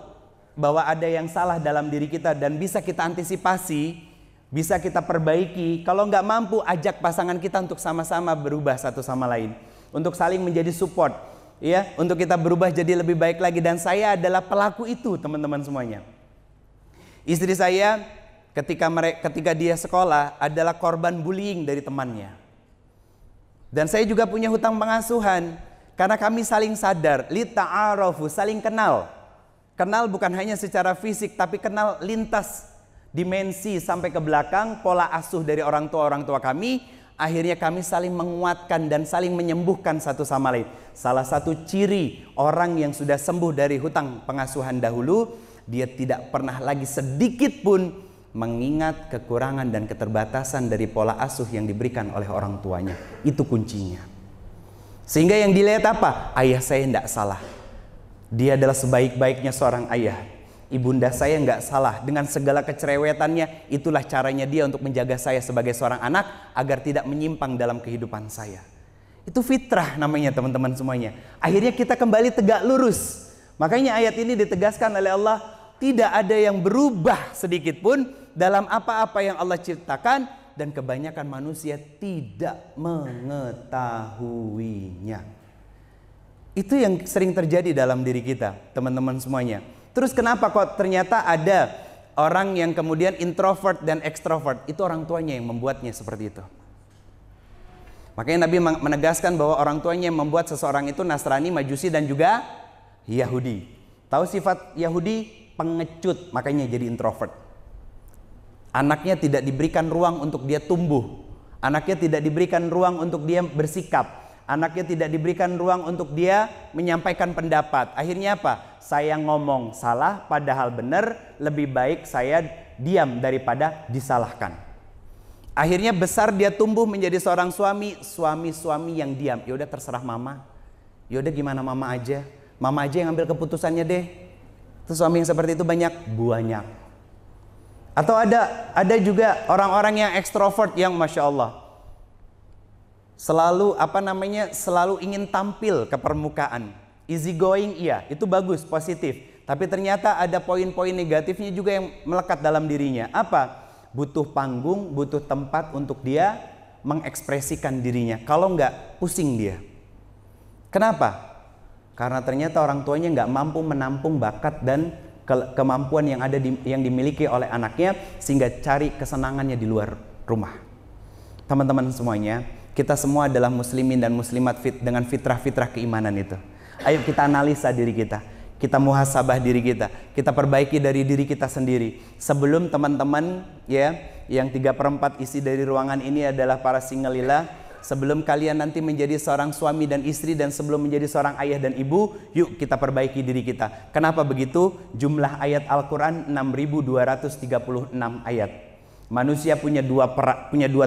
bahwa ada yang salah dalam diri kita dan bisa kita antisipasi, bisa kita perbaiki. Kalau nggak mampu, ajak pasangan kita untuk sama-sama berubah satu sama lain, untuk saling menjadi support, ya, untuk kita berubah jadi lebih baik lagi. Dan saya adalah pelaku itu, teman-teman semuanya. Istri saya ketika dia sekolah adalah korban bullying dari temannya. Dan saya juga punya hutang pengasuhan, karena kami saling sadar, li ta'arofu, saling kenal. Kenal bukan hanya secara fisik, tapi kenal lintas dimensi sampai ke belakang, pola asuh dari orang tua kami. Akhirnya kami saling menguatkan dan saling menyembuhkan satu sama lain. Salah satu ciri orang yang sudah sembuh dari hutang pengasuhan dahulu, dia tidak pernah lagi sedikit pun mengingat kekurangan dan keterbatasan dari pola asuh yang diberikan oleh orang tuanya. Itu kuncinya. Sehingga yang dilihat apa? Ayah saya tidak salah. Dia adalah sebaik-baiknya seorang ayah. Ibunda saya nggak salah. Dengan segala kecerewetannya, itulah caranya dia untuk menjaga saya sebagai seorang anak agar tidak menyimpang dalam kehidupan saya. Itu fitrah namanya, teman-teman semuanya. Akhirnya kita kembali tegak lurus. Makanya ayat ini ditegaskan oleh Allah, tidak ada yang berubah sedikit pun dalam apa-apa yang Allah ciptakan, dan kebanyakan manusia tidak mengetahuinya. Itu yang sering terjadi dalam diri kita, teman-teman semuanya. Terus kenapa kok ternyata ada orang yang kemudian introvert dan extrovert? Itu orang tuanya yang membuatnya seperti itu. Makanya Nabi menegaskan bahwa orang tuanya yang membuat seseorang itu Nasrani, Majusi, dan juga Yahudi. Tahu sifat Yahudi? Pengecut, makanya jadi introvert. Anaknya tidak diberikan ruang untuk dia tumbuh. Anaknya tidak diberikan ruang untuk dia bersikap. Anaknya tidak diberikan ruang untuk dia menyampaikan pendapat. Akhirnya apa? Saya ngomong salah padahal benar, lebih baik saya diam daripada disalahkan. Akhirnya besar dia tumbuh menjadi seorang suami yang diam. Ya udah terserah mama. Ya udah gimana mama aja. Mama aja yang ambil keputusannya deh. Terus suami yang seperti itu banyak. Atau ada juga orang-orang yang ekstrovert yang Masya Allah selalu selalu ingin tampil ke permukaan. Easy going, iya, itu bagus, positif. Tapi ternyata ada poin-poin negatifnya juga yang melekat dalam dirinya. Apa? Butuh panggung, butuh tempat untuk dia mengekspresikan dirinya. Kalau enggak, pusing dia. Kenapa? Karena ternyata orang tuanya enggak mampu menampung bakat dan kemampuan yang yang dimiliki oleh anaknya, sehingga cari kesenangannya di luar rumah. Teman-teman semuanya, kita semua adalah muslimin dan muslimat dengan fitrah-fitrah keimanan itu. Ayo kita analisa diri kita. Kita muhasabah diri kita. Kita perbaiki dari diri kita sendiri. Sebelum teman-teman ya, yang 3/4 isi dari ruangan ini adalah para singlillah. Sebelum kalian nanti menjadi seorang suami dan istri, dan sebelum menjadi seorang ayah dan ibu, yuk kita perbaiki diri kita. Kenapa begitu? Jumlah ayat Al-Quran 6.236 ayat. Manusia punya dua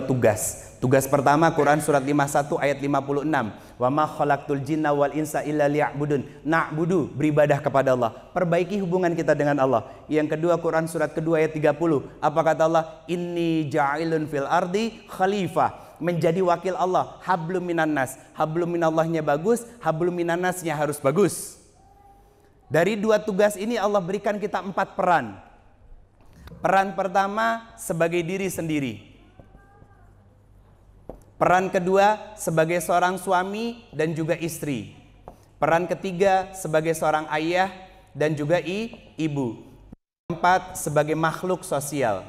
tugas. Tugas pertama Quran surat 51 ayat 56. Wa ma khalaqtul jinna wal insa illa liya'budun. Na'budu, beribadah kepada Allah. Perbaiki hubungan kita dengan Allah. Yang kedua Quran surat kedua ayat 30. Apa kata Allah? Inni ja'ilun fil ardi khalifah. Menjadi wakil Allah. Hablum minan nas. Hablum minallahnya bagus, hablum minan nasnya harus bagus. Dari dua tugas ini Allah berikan kita 4 peran. Peran pertama sebagai diri sendiri. Peran kedua sebagai seorang suami dan juga istri. Peran ketiga sebagai seorang ayah dan juga ibu. Keempat sebagai makhluk sosial.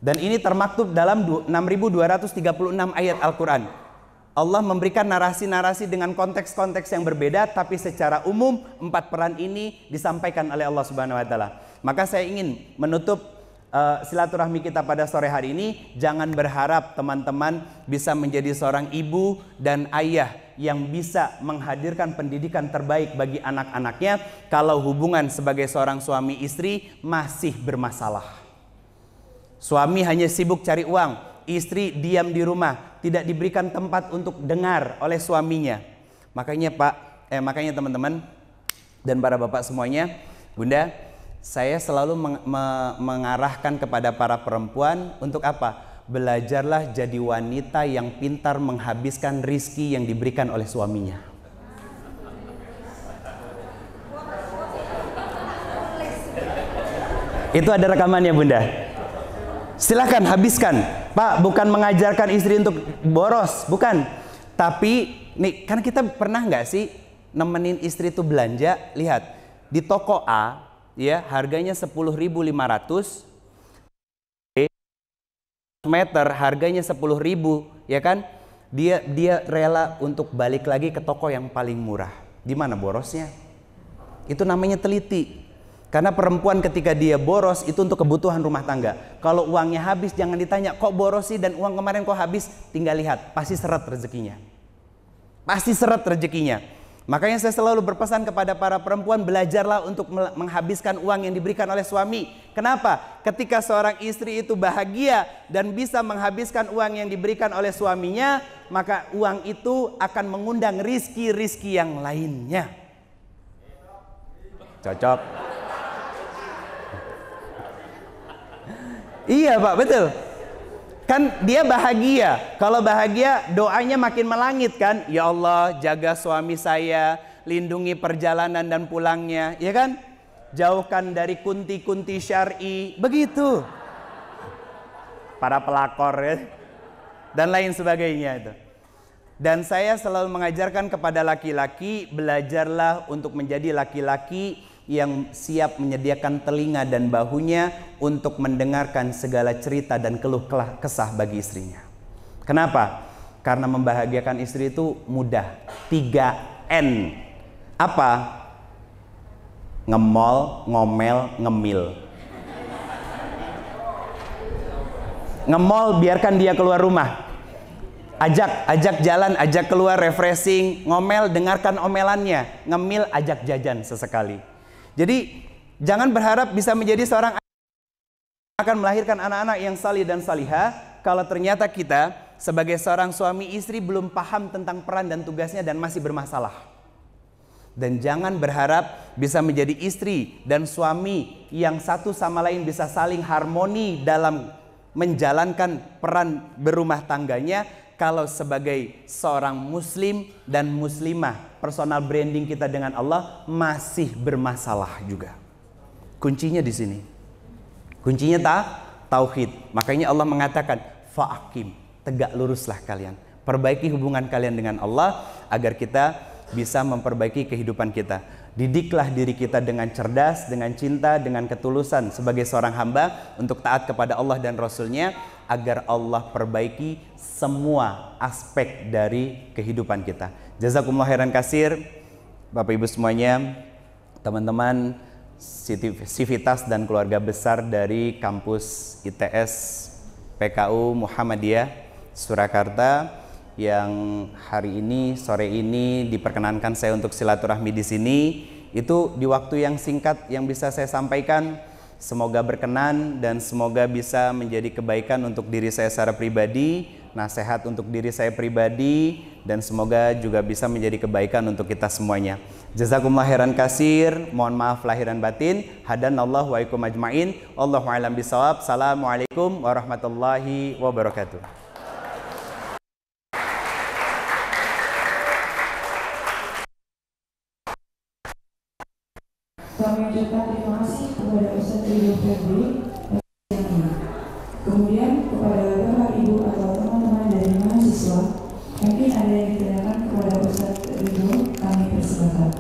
Dan ini termaktub dalam 6.236 ayat Al-Quran. Allah memberikan narasi-narasi dengan konteks-konteks yang berbeda, tapi secara umum 4 peran ini disampaikan oleh Allah Subhanahu wa taala. Maka saya ingin menutup silaturahmi kita pada sore hari ini. Jangan berharap teman-teman bisa menjadi seorang ibu dan ayah yang bisa menghadirkan pendidikan terbaik bagi anak-anaknya kalau hubungan sebagai seorang suami istri masih bermasalah. Suami hanya sibuk cari uang, istri diam di rumah, tidak diberikan tempat untuk dengar oleh suaminya. Makanya makanya teman-teman dan para bapak semuanya, Bunda, saya selalu mengarahkan kepada para perempuan untuk apa? Belajarlah jadi wanita yang pintar menghabiskan rizki yang diberikan oleh suaminya. Itu ada rekamannya Bunda. Silahkan habiskan. Pak, bukan mengajarkan istri untuk boros, bukan. Tapi nih, kan kita pernah nggak sih nemenin istri itu belanja? Lihat di toko A, ya harganya 10.500, meter harganya 10.000, ya kan? Dia rela untuk balik lagi ke toko yang paling murah. Di mana borosnya? Itu namanya teliti. Karena perempuan ketika dia boros itu untuk kebutuhan rumah tangga. Kalau uangnya habis jangan ditanya kok boros sih dan uang kemarin kok habis. Tinggal lihat, pasti seret rezekinya. Pasti seret rezekinya. Makanya saya selalu berpesan kepada para perempuan, belajarlah untuk menghabiskan uang yang diberikan oleh suami. Kenapa? Ketika seorang istri itu bahagia dan bisa menghabiskan uang yang diberikan oleh suaminya, maka uang itu akan mengundang rizki-rizki yang lainnya. Cocok. Iya Pak, betul. Kan dia bahagia. Kalau bahagia doanya makin melangit kan. Ya Allah, jaga suami saya, lindungi perjalanan dan pulangnya, ya kan? Jauhkan dari kunti-kunti syar'i. Begitu. Para pelakor ya. Dan lain sebagainya itu. Dan saya selalu mengajarkan kepada laki-laki, belajarlah untuk menjadi laki-laki yang siap menyediakan telinga dan bahunya untuk mendengarkan segala cerita dan keluh kesah bagi istrinya. Kenapa? Karena membahagiakan istri itu mudah. 3N. Apa? Ngemol, ngomel, ngemil. Ngemol, biarkan dia keluar rumah. Ajak jalan, ajak keluar refreshing. Ngomel, dengarkan omelannya. Ngemil, ajak jajan sesekali. Jadi jangan berharap bisa menjadi seorang akan melahirkan anak-anak yang salih dan salihah kalau ternyata kita sebagai seorang suami istri belum paham tentang peran dan tugasnya dan masih bermasalah. Dan jangan berharap bisa menjadi istri dan suami yang satu sama lain bisa saling harmoni dalam menjalankan peran berumah tangganya kalau sebagai seorang muslim dan muslimah personal branding kita dengan Allah masih bermasalah juga. Kuncinya di sini. Kuncinya tauhid. Makanya Allah mengatakan fa'akim, tegak luruslah kalian. Perbaiki hubungan kalian dengan Allah agar kita bisa memperbaiki kehidupan kita. Didiklah diri kita dengan cerdas, dengan cinta, dengan ketulusan sebagai seorang hamba untuk taat kepada Allah dan Rasul-Nya agar Allah perbaiki semua aspek dari kehidupan kita. Jazakumullah khairan katsir, Bapak Ibu semuanya, teman-teman Sivitas dan keluarga besar dari kampus ITS PKU Muhammadiyah Surakarta yang hari ini sore ini diperkenankan saya untuk silaturahmi di sini. Itu di waktu yang singkat yang bisa saya sampaikan. Semoga berkenan dan semoga bisa menjadi kebaikan untuk diri saya secara pribadi, nasihat untuk diri saya pribadi, dan semoga juga bisa menjadi kebaikan untuk kita semuanya. Jazakumullah khairan katsir. Mohon maaf lahir dan batin. Hadanallahu wa ikum ajmain. Allahu a'lam bishawab. Assalamualaikum warahmatullahi wabarakatuh. Kami ucapkan terima kasih kepada Ustaz Ridho Febri. Kemudian kepada Bapak Ibu atau teman-teman dari mahasiswa, mungkin ada yang ditanyakan kepada Ustaz Ridho, kami persilakan.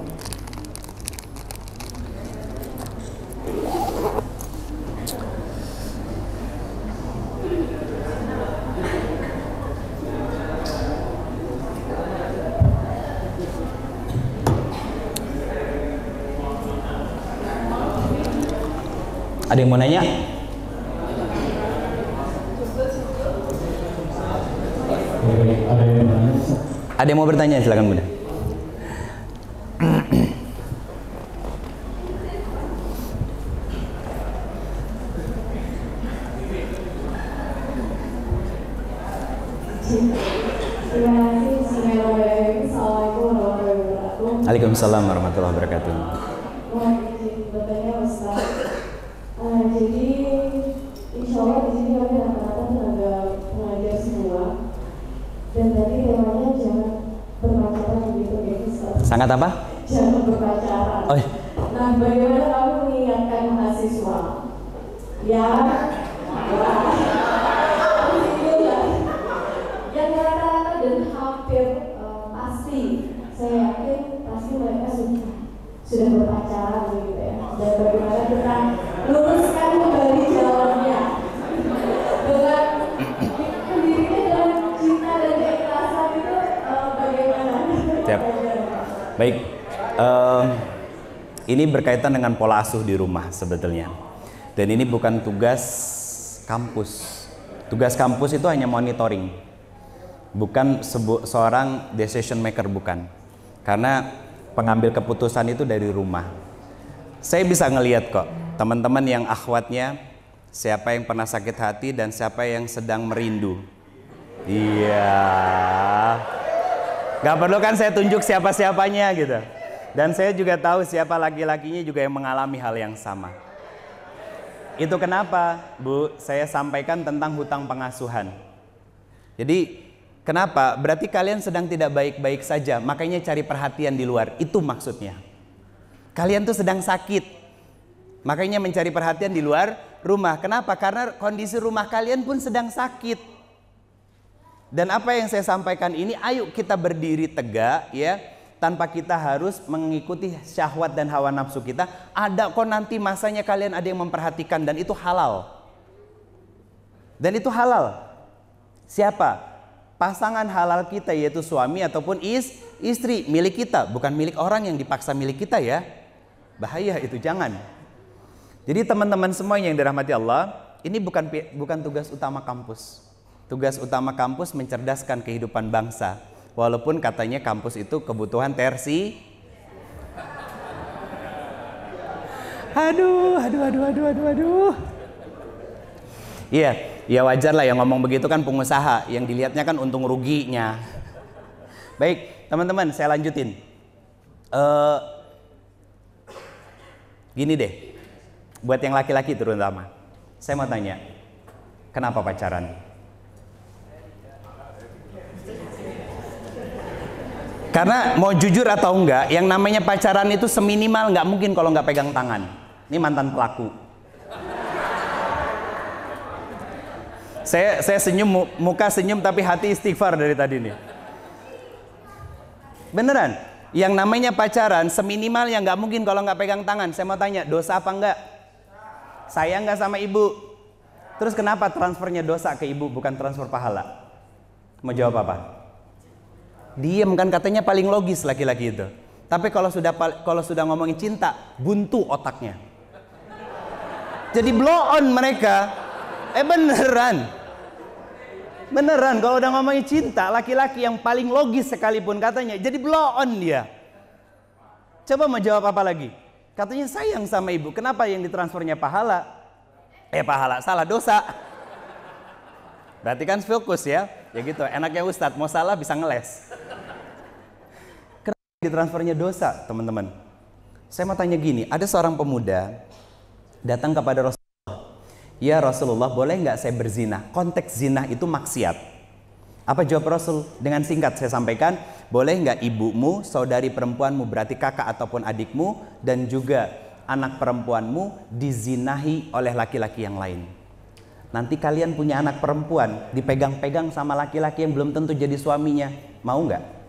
Ada yang mau nanya? Ada yang mau bertanya? Silakan Bunda. Waalaikumsalam warahmatullahi wabarakatuh. Jadi insya Allah di sini kami rata-rata tenaga pengajar semua, dan tadi temanya jangan berpacaran begitu ya. Sangat apa? Jangan berpacaran. Oh. Nah, bagaimana kamu mengingatkan mahasiswa Ya, yang rata-rata dan hampir pasti, saya yakin pasti mereka sudah berpacaran gitu ya. Dan bagaimana kita luruskan kembali jalannya dengan pendirinya dalam cinta dan keikhlasan itu bagaimana? Siap. Baik, ini berkaitan dengan pola asuh di rumah sebetulnya. Dan ini bukan tugas kampus. Tugas kampus itu hanya monitoring, bukan seorang decision maker, bukan. Karena pengambil keputusan itu dari rumah. Saya bisa ngelihat kok teman-teman yang akhwatnya, siapa yang pernah sakit hati dan siapa yang sedang merindu. Iya, gak perlu kan saya tunjuk siapa-siapanya gitu. Dan saya juga tahu siapa laki-lakinya juga yang mengalami hal yang sama. Itu kenapa, Bu, saya sampaikan tentang hutang pengasuhan. Jadi kenapa? Berarti kalian sedang tidak baik-baik saja, makanya cari perhatian di luar. Itu maksudnya. Kalian tuh sedang sakit, makanya mencari perhatian di luar rumah. Kenapa? Karena kondisi rumah kalian pun sedang sakit. Dan apa yang saya sampaikan ini, ayo kita berdiri tegak ya, tanpa kita harus mengikuti syahwat dan hawa nafsu kita. Ada kok nanti masanya kalian ada yang memperhatikan, dan itu halal. Dan itu halal. Siapa? Pasangan halal kita, yaitu suami ataupun istri, milik kita, bukan milik orang yang dipaksa milik kita ya. Bahaya itu, jangan. Jadi teman-teman semua yang dirahmati Allah, ini bukan tugas utama kampus. Tugas utama kampus mencerdaskan kehidupan bangsa. Walaupun katanya kampus itu kebutuhan tersi. Aduh. Iya, ya wajar lah yang ngomong begitu kan pengusaha, yang dilihatnya kan untung ruginya. Baik, teman-teman, saya lanjutin. Gini deh, buat yang laki-laki terutama, saya mau tanya, kenapa pacaran? Karena mau jujur atau enggak, yang namanya pacaran itu seminimal nggak mungkin kalau nggak pegang tangan. Ini mantan pelaku. Saya senyum, muka senyum tapi hati istighfar dari tadi nih. Beneran, yang namanya pacaran seminimal yang nggak mungkin kalau nggak pegang tangan. Saya mau tanya, dosa apa enggak? Sayang nggak sama ibu? Terus kenapa transfernya dosa ke ibu bukan transfer pahala? Mau jawab apa? Diem kan, katanya paling logis laki-laki itu. Tapi kalau sudah ngomongin cinta, buntu otaknya. Jadi blow on mereka. Beneran kalau udah ngomongin cinta, laki-laki yang paling logis sekalipun katanya jadi blow on dia. Coba mau jawab apa lagi? Katanya sayang sama ibu. Kenapa yang ditransfernya pahala? Pahala, salah, dosa. Berarti kan fokus ya. Ya gitu, enaknya Ustadz, mau salah bisa ngeles. Kenapa ditransfernya dosa, teman-teman? Saya mau tanya gini, ada seorang pemuda datang kepada Rasulullah. Ya Rasulullah, boleh nggak saya berzina? Konteks zina itu maksiat. Apa jawab Rasul? Dengan singkat saya sampaikan, boleh nggak ibumu, saudari perempuanmu, berarti kakak ataupun adikmu, dan juga anak perempuanmu dizinahi oleh laki-laki yang lain. Nanti kalian punya anak perempuan dipegang-pegang sama laki-laki yang belum tentu jadi suaminya, mau nggak?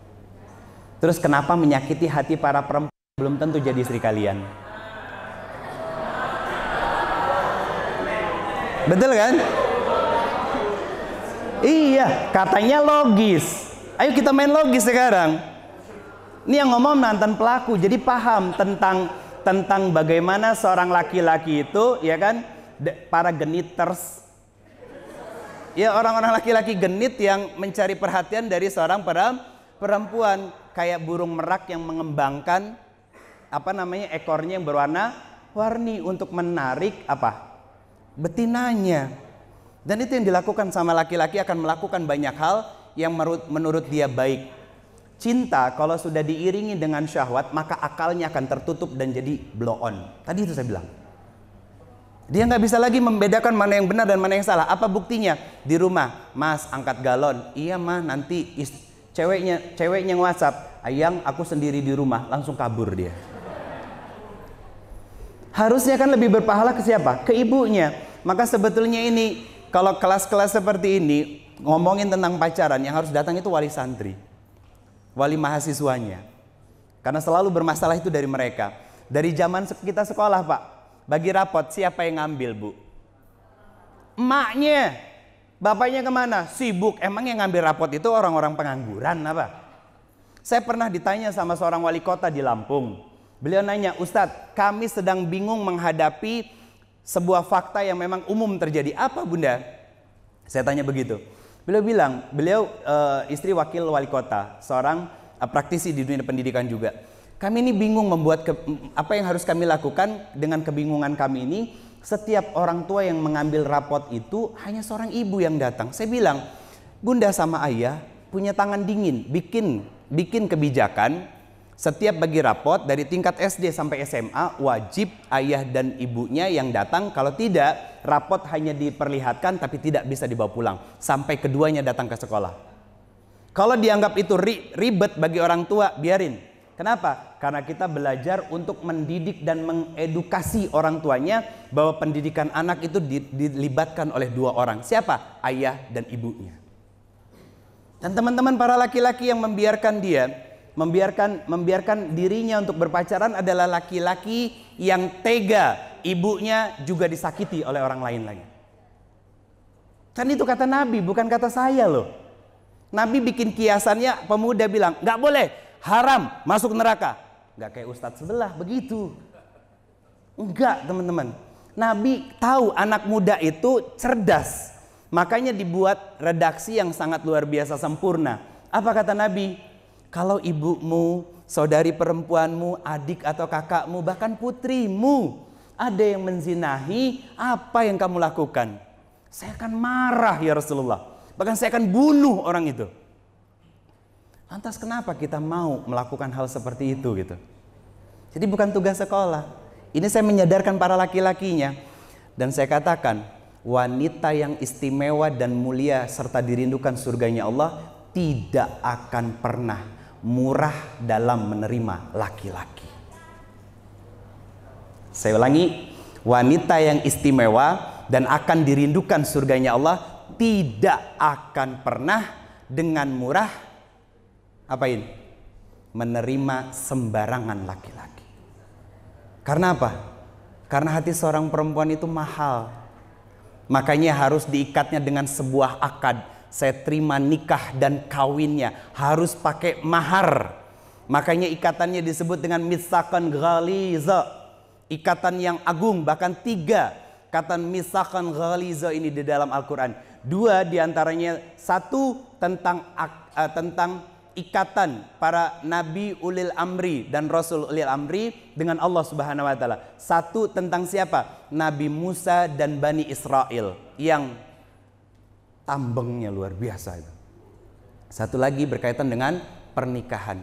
Terus kenapa menyakiti hati para perempuan yang belum tentu jadi istri kalian? Betul kan? Iya, katanya logis. Ayo kita main logis sekarang. Ini yang ngomong mantan pelaku, jadi paham tentang bagaimana seorang laki-laki itu, ya kan, para geniters. Ya, orang-orang laki-laki genit yang mencari perhatian dari seorang perempuan, kayak burung merak yang mengembangkan ekornya yang berwarna-warni untuk menarik betinanya. Dan itu yang dilakukan sama laki-laki, akan melakukan banyak hal yang menurut dia baik. Cinta kalau sudah diiringi dengan syahwat, maka akalnya akan tertutup dan jadi blow on. Tadi itu saya bilang. Dia nggak bisa lagi membedakan mana yang benar dan mana yang salah. Apa buktinya? Di rumah, Mas angkat galon. Iya mah, nanti ceweknya WhatsApp, Ayang aku sendiri di rumah, langsung kabur dia. Harusnya kan lebih berpahala ke siapa? Ke ibunya. Maka sebetulnya ini, kalau kelas-kelas seperti ini ngomongin tentang pacaran, yang harus datang itu wali santri, wali mahasiswanya. Karena selalu bermasalah itu dari mereka. Dari zaman kita sekolah, Pak, bagi rapot siapa yang ngambil, Bu? Emaknya. Bapaknya kemana? Sibuk. Emang yang ngambil rapot itu orang-orang pengangguran apa? Saya pernah ditanya sama seorang wali kota di Lampung. Beliau nanya, Ustadz, kami sedang bingung menghadapi sebuah fakta yang memang umum terjadi. Apa, Bunda? Saya tanya begitu. Beliau bilang, beliau istri wakil wali kota, seorang praktisi di dunia pendidikan juga. Kami ini bingung membuat apa yang harus kami lakukan. Dengan kebingungan kami ini, setiap orang tua yang mengambil rapot itu hanya seorang ibu yang datang. Saya bilang, Bunda sama ayah punya tangan dingin, bikin kebijakan. Setiap bagi rapot dari tingkat SD sampai SMA wajib ayah dan ibunya yang datang. Kalau tidak, rapot hanya diperlihatkan tapi tidak bisa dibawa pulang sampai keduanya datang ke sekolah. Kalau dianggap itu ribet bagi orang tua, biarin. Kenapa? Karena kita belajar untuk mendidik dan mengedukasi orang tuanya bahwa pendidikan anak itu dilibatkan oleh dua orang. Siapa? Ayah dan ibunya. Dan teman-teman para laki-laki yang membiarkan dirinya untuk berpacaran adalah laki-laki yang tega ibunya juga disakiti oleh orang lain lagi. Kan itu kata Nabi, bukan kata saya loh. Nabi bikin kiasannya, pemuda bilang, nggak boleh, haram, masuk neraka. Nggak kayak ustadz sebelah begitu. Enggak, teman-teman. Nabi tahu anak muda itu cerdas. Makanya dibuat redaksi yang sangat luar biasa sempurna. Apa kata Nabi? Kalau ibumu, saudari perempuanmu, adik atau kakakmu, bahkan putrimu ada yang menzinahi, apa yang kamu lakukan? Saya akan marah ya Rasulullah. Bahkan saya akan bunuh orang itu. Lantas kenapa kita mau melakukan hal seperti itu gitu? Jadi bukan tugas sekolah. Ini saya menyadarkan para laki-lakinya. Dan saya katakan, wanita yang istimewa dan mulia serta dirindukan surganya Allah tidak akan pernah murah dalam menerima laki-laki. Saya ulangi, wanita yang istimewa dan akan dirindukan surganya Allah tidak akan pernah dengan murah menerima sembarangan laki-laki. Karena apa? Karena hati seorang perempuan itu mahal. Makanya harus diikatnya dengan sebuah akad. Saya terima nikah dan kawinnya harus pakai mahar. Makanya ikatannya disebut dengan mitsaqan ghaliza, ikatan yang agung, bahkan 3 kata mitsaqan ghaliza ini di dalam Al-Quran. 2 diantaranya, 1 tentang ikatan para nabi ulil amri dan rasul ulil amri dengan Allah Subhanahu wa taala. 1 tentang siapa? Nabi Musa dan Bani Israel yang tambengnya luar biasa itu. 1 lagi berkaitan dengan pernikahan.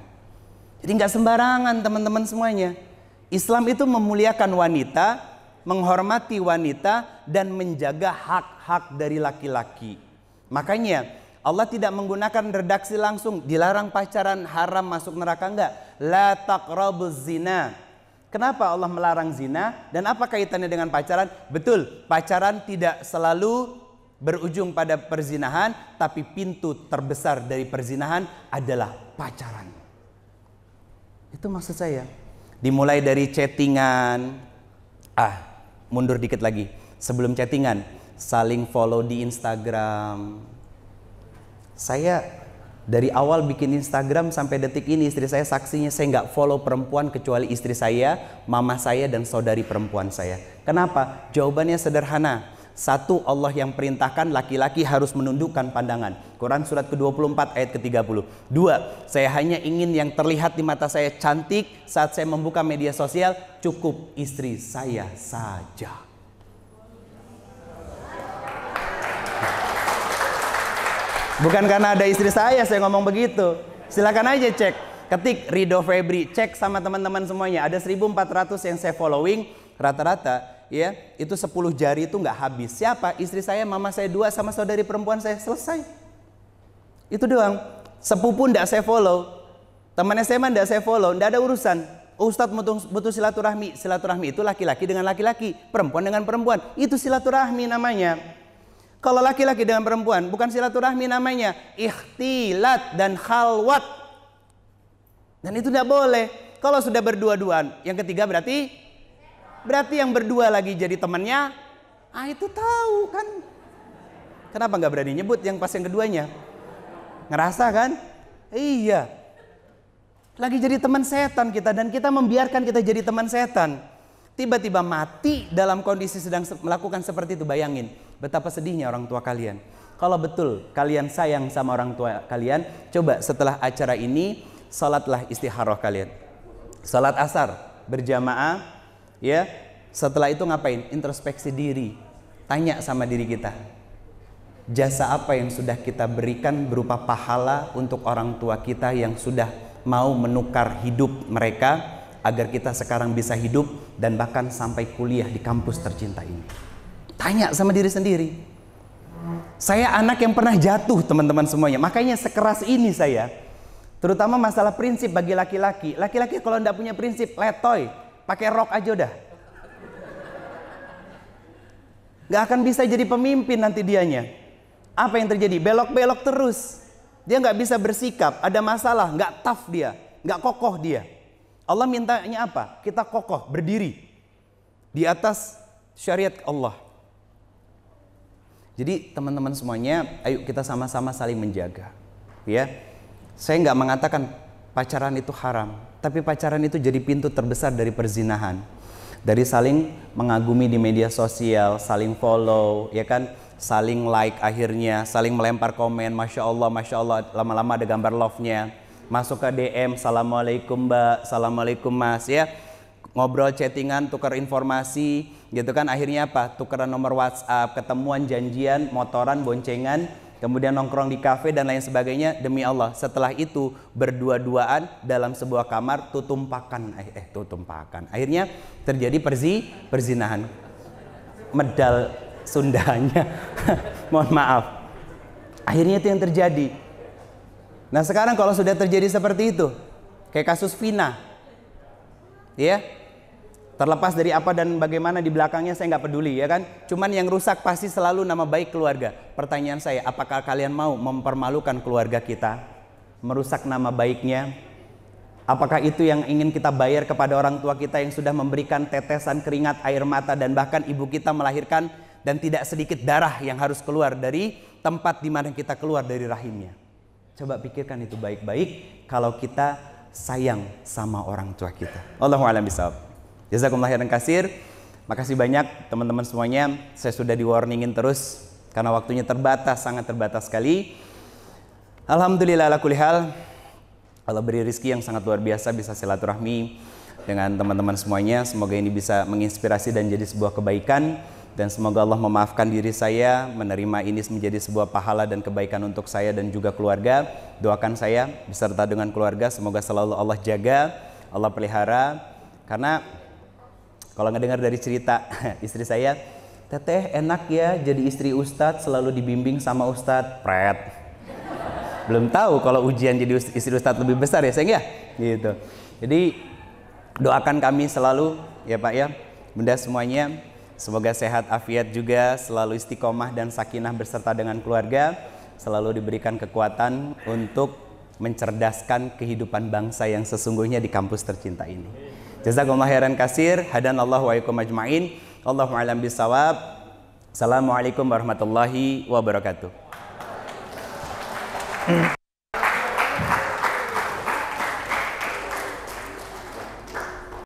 Jadi nggak sembarangan teman-teman semuanya. Islam itu memuliakan wanita, menghormati wanita, dan menjaga hak-hak dari laki-laki. Makanya Allah tidak menggunakan redaksi langsung, dilarang pacaran, haram, masuk neraka, enggak. La taqrabuz zina. Kenapa Allah melarang zina? Dan apa kaitannya dengan pacaran? Betul, pacaran tidak selalu berujung pada perzinahan, tapi pintu terbesar dari perzinahan adalah pacaran. Itu maksud saya. Dimulai dari chattingan, mundur dikit lagi. Sebelum chattingan, saling follow di Instagram. Saya dari awal bikin Instagram sampai detik ini, istri saya saksinya, saya nggak follow perempuan kecuali istri saya, mama saya, dan saudari perempuan saya. Kenapa? Jawabannya sederhana. 1, Allah yang perintahkan laki-laki harus menundukkan pandangan. Quran surat ke-24 ayat ke-30. 2, saya hanya ingin yang terlihat di mata saya cantik saat saya membuka media sosial, cukup istri saya saja. Bukan karena ada istri saya ngomong begitu. Silakan aja cek, ketik Ridho Febri, cek sama teman-teman semuanya. Ada 1.400 yang saya following, rata-rata ya itu 10 jari itu nggak habis. Siapa? Istri saya, mama saya 2, sama saudari perempuan saya. Selesai. Itu doang. Sepupu nggak saya follow, teman SMA nggak saya follow, nggak ada urusan. Ustadz butuh silaturahmi. Silaturahmi itu laki-laki dengan laki-laki, perempuan dengan perempuan. Itu silaturahmi namanya. Kalau laki-laki dengan perempuan, bukan silaturahmi namanya, ikhtilat dan khalwat. Dan itu tidak boleh. Kalau sudah berdua-duaan, yang ketiga berarti yang berdua lagi jadi temannya. Itu tahu kan. Kenapa nggak berani nyebut yang pas yang keduanya? Ngerasa kan? Iya. Lagi jadi teman setan kita, dan kita membiarkan kita jadi teman setan. Tiba-tiba mati dalam kondisi sedang melakukan seperti itu. Bayangin betapa sedihnya orang tua kalian. Kalau betul kalian sayang sama orang tua kalian, coba setelah acara ini salatlah istikharah kalian. Salat asar berjamaah, ya. Setelah itu ngapain? Introspeksi diri. Tanya sama diri kita, jasa apa yang sudah kita berikan berupa pahala untuk orang tua kita yang sudah mau menukar hidup mereka agar kita sekarang bisa hidup dan bahkan sampai kuliah di kampus tercinta ini. Tanya sama diri sendiri. Saya anak yang pernah jatuh, teman-teman semuanya. Makanya sekeras ini saya. Terutama masalah prinsip bagi laki-laki. Laki-laki kalau tidak punya prinsip, letoy, pakai rok aja udah. Gak akan bisa jadi pemimpin nanti dianya. Apa yang terjadi? Belok-belok terus. Dia nggak bisa bersikap, ada masalah, nggak tough dia, nggak kokoh dia. Allah mintanya apa? Kita kokoh, berdiri di atas syariat Allah. Jadi teman-teman semuanya, ayo kita sama-sama saling menjaga. Ya, saya nggak mengatakan pacaran itu haram, tapi pacaran itu jadi pintu terbesar dari perzinahan. Dari saling mengagumi di media sosial, saling follow, ya kan? Saling like, akhirnya saling melempar komen, Masya Allah, lama-lama ada gambar love-nya. Masuk ke DM, Assalamualaikum Mbak, Assalamualaikum Mas, ya. Ngobrol, chattingan, tukar informasi, gitu kan. Akhirnya apa? Tukeran nomor WhatsApp, ketemuan, janjian, motoran, boncengan, kemudian nongkrong di kafe dan lain sebagainya. Demi Allah, setelah itu berdua-duaan dalam sebuah kamar, tutumpakan. Akhirnya terjadi perzinahan. Medal Sundanya. Mohon maaf. Akhirnya itu yang terjadi. Nah sekarang kalau sudah terjadi seperti itu, kayak kasus Vina, ya, terlepas dari apa dan bagaimana di belakangnya saya nggak peduli, ya kan. Cuman yang rusak pasti selalu nama baik keluarga. Pertanyaan saya, apakah kalian mau mempermalukan keluarga kita, merusak nama baiknya? Apakah itu yang ingin kita bayar kepada orang tua kita yang sudah memberikan tetesan keringat, air mata, dan bahkan ibu kita melahirkan, dan tidak sedikit darah yang harus keluar dari tempat di mana kita keluar dari rahimnya? Coba pikirkan itu baik-baik kalau kita sayang sama orang tua kita. Allahu a'lam bishawab. Jazakumullah khairan katsir. Makasih banyak teman-teman semuanya. Saya sudah di-warningin terus karena waktunya terbatas, sangat terbatas sekali. Alhamdulillah ala kulli hal. Allah beri rezeki yang sangat luar biasa bisa silaturahmi dengan teman-teman semuanya. Semoga ini bisa menginspirasi dan jadi sebuah kebaikan. Dan semoga Allah memaafkan diri saya, menerima ini menjadi sebuah pahala dan kebaikan untuk saya dan juga keluarga. Doakan saya beserta dengan keluarga, semoga selalu Allah jaga, Allah pelihara. Karena kalau ngedengar dari cerita istri saya, teteh enak ya jadi istri ustadz, selalu dibimbing sama ustadz. Pret. Belum tahu kalau ujian jadi istri ustadz lebih besar ya sayang ya. Gitu. Jadi doakan kami selalu ya Pak ya, Bunda semuanya. Semoga sehat afiat juga, selalu istiqomah dan sakinah beserta dengan keluarga, selalu diberikan kekuatan untuk mencerdaskan kehidupan bangsa yang sesungguhnya di kampus tercinta ini. Jazakumullah khairan katsir, hadanallahu wa iyyakum ajmain. Allahu a'lam bishawab. Assalamualaikum warahmatullahi wabarakatuh.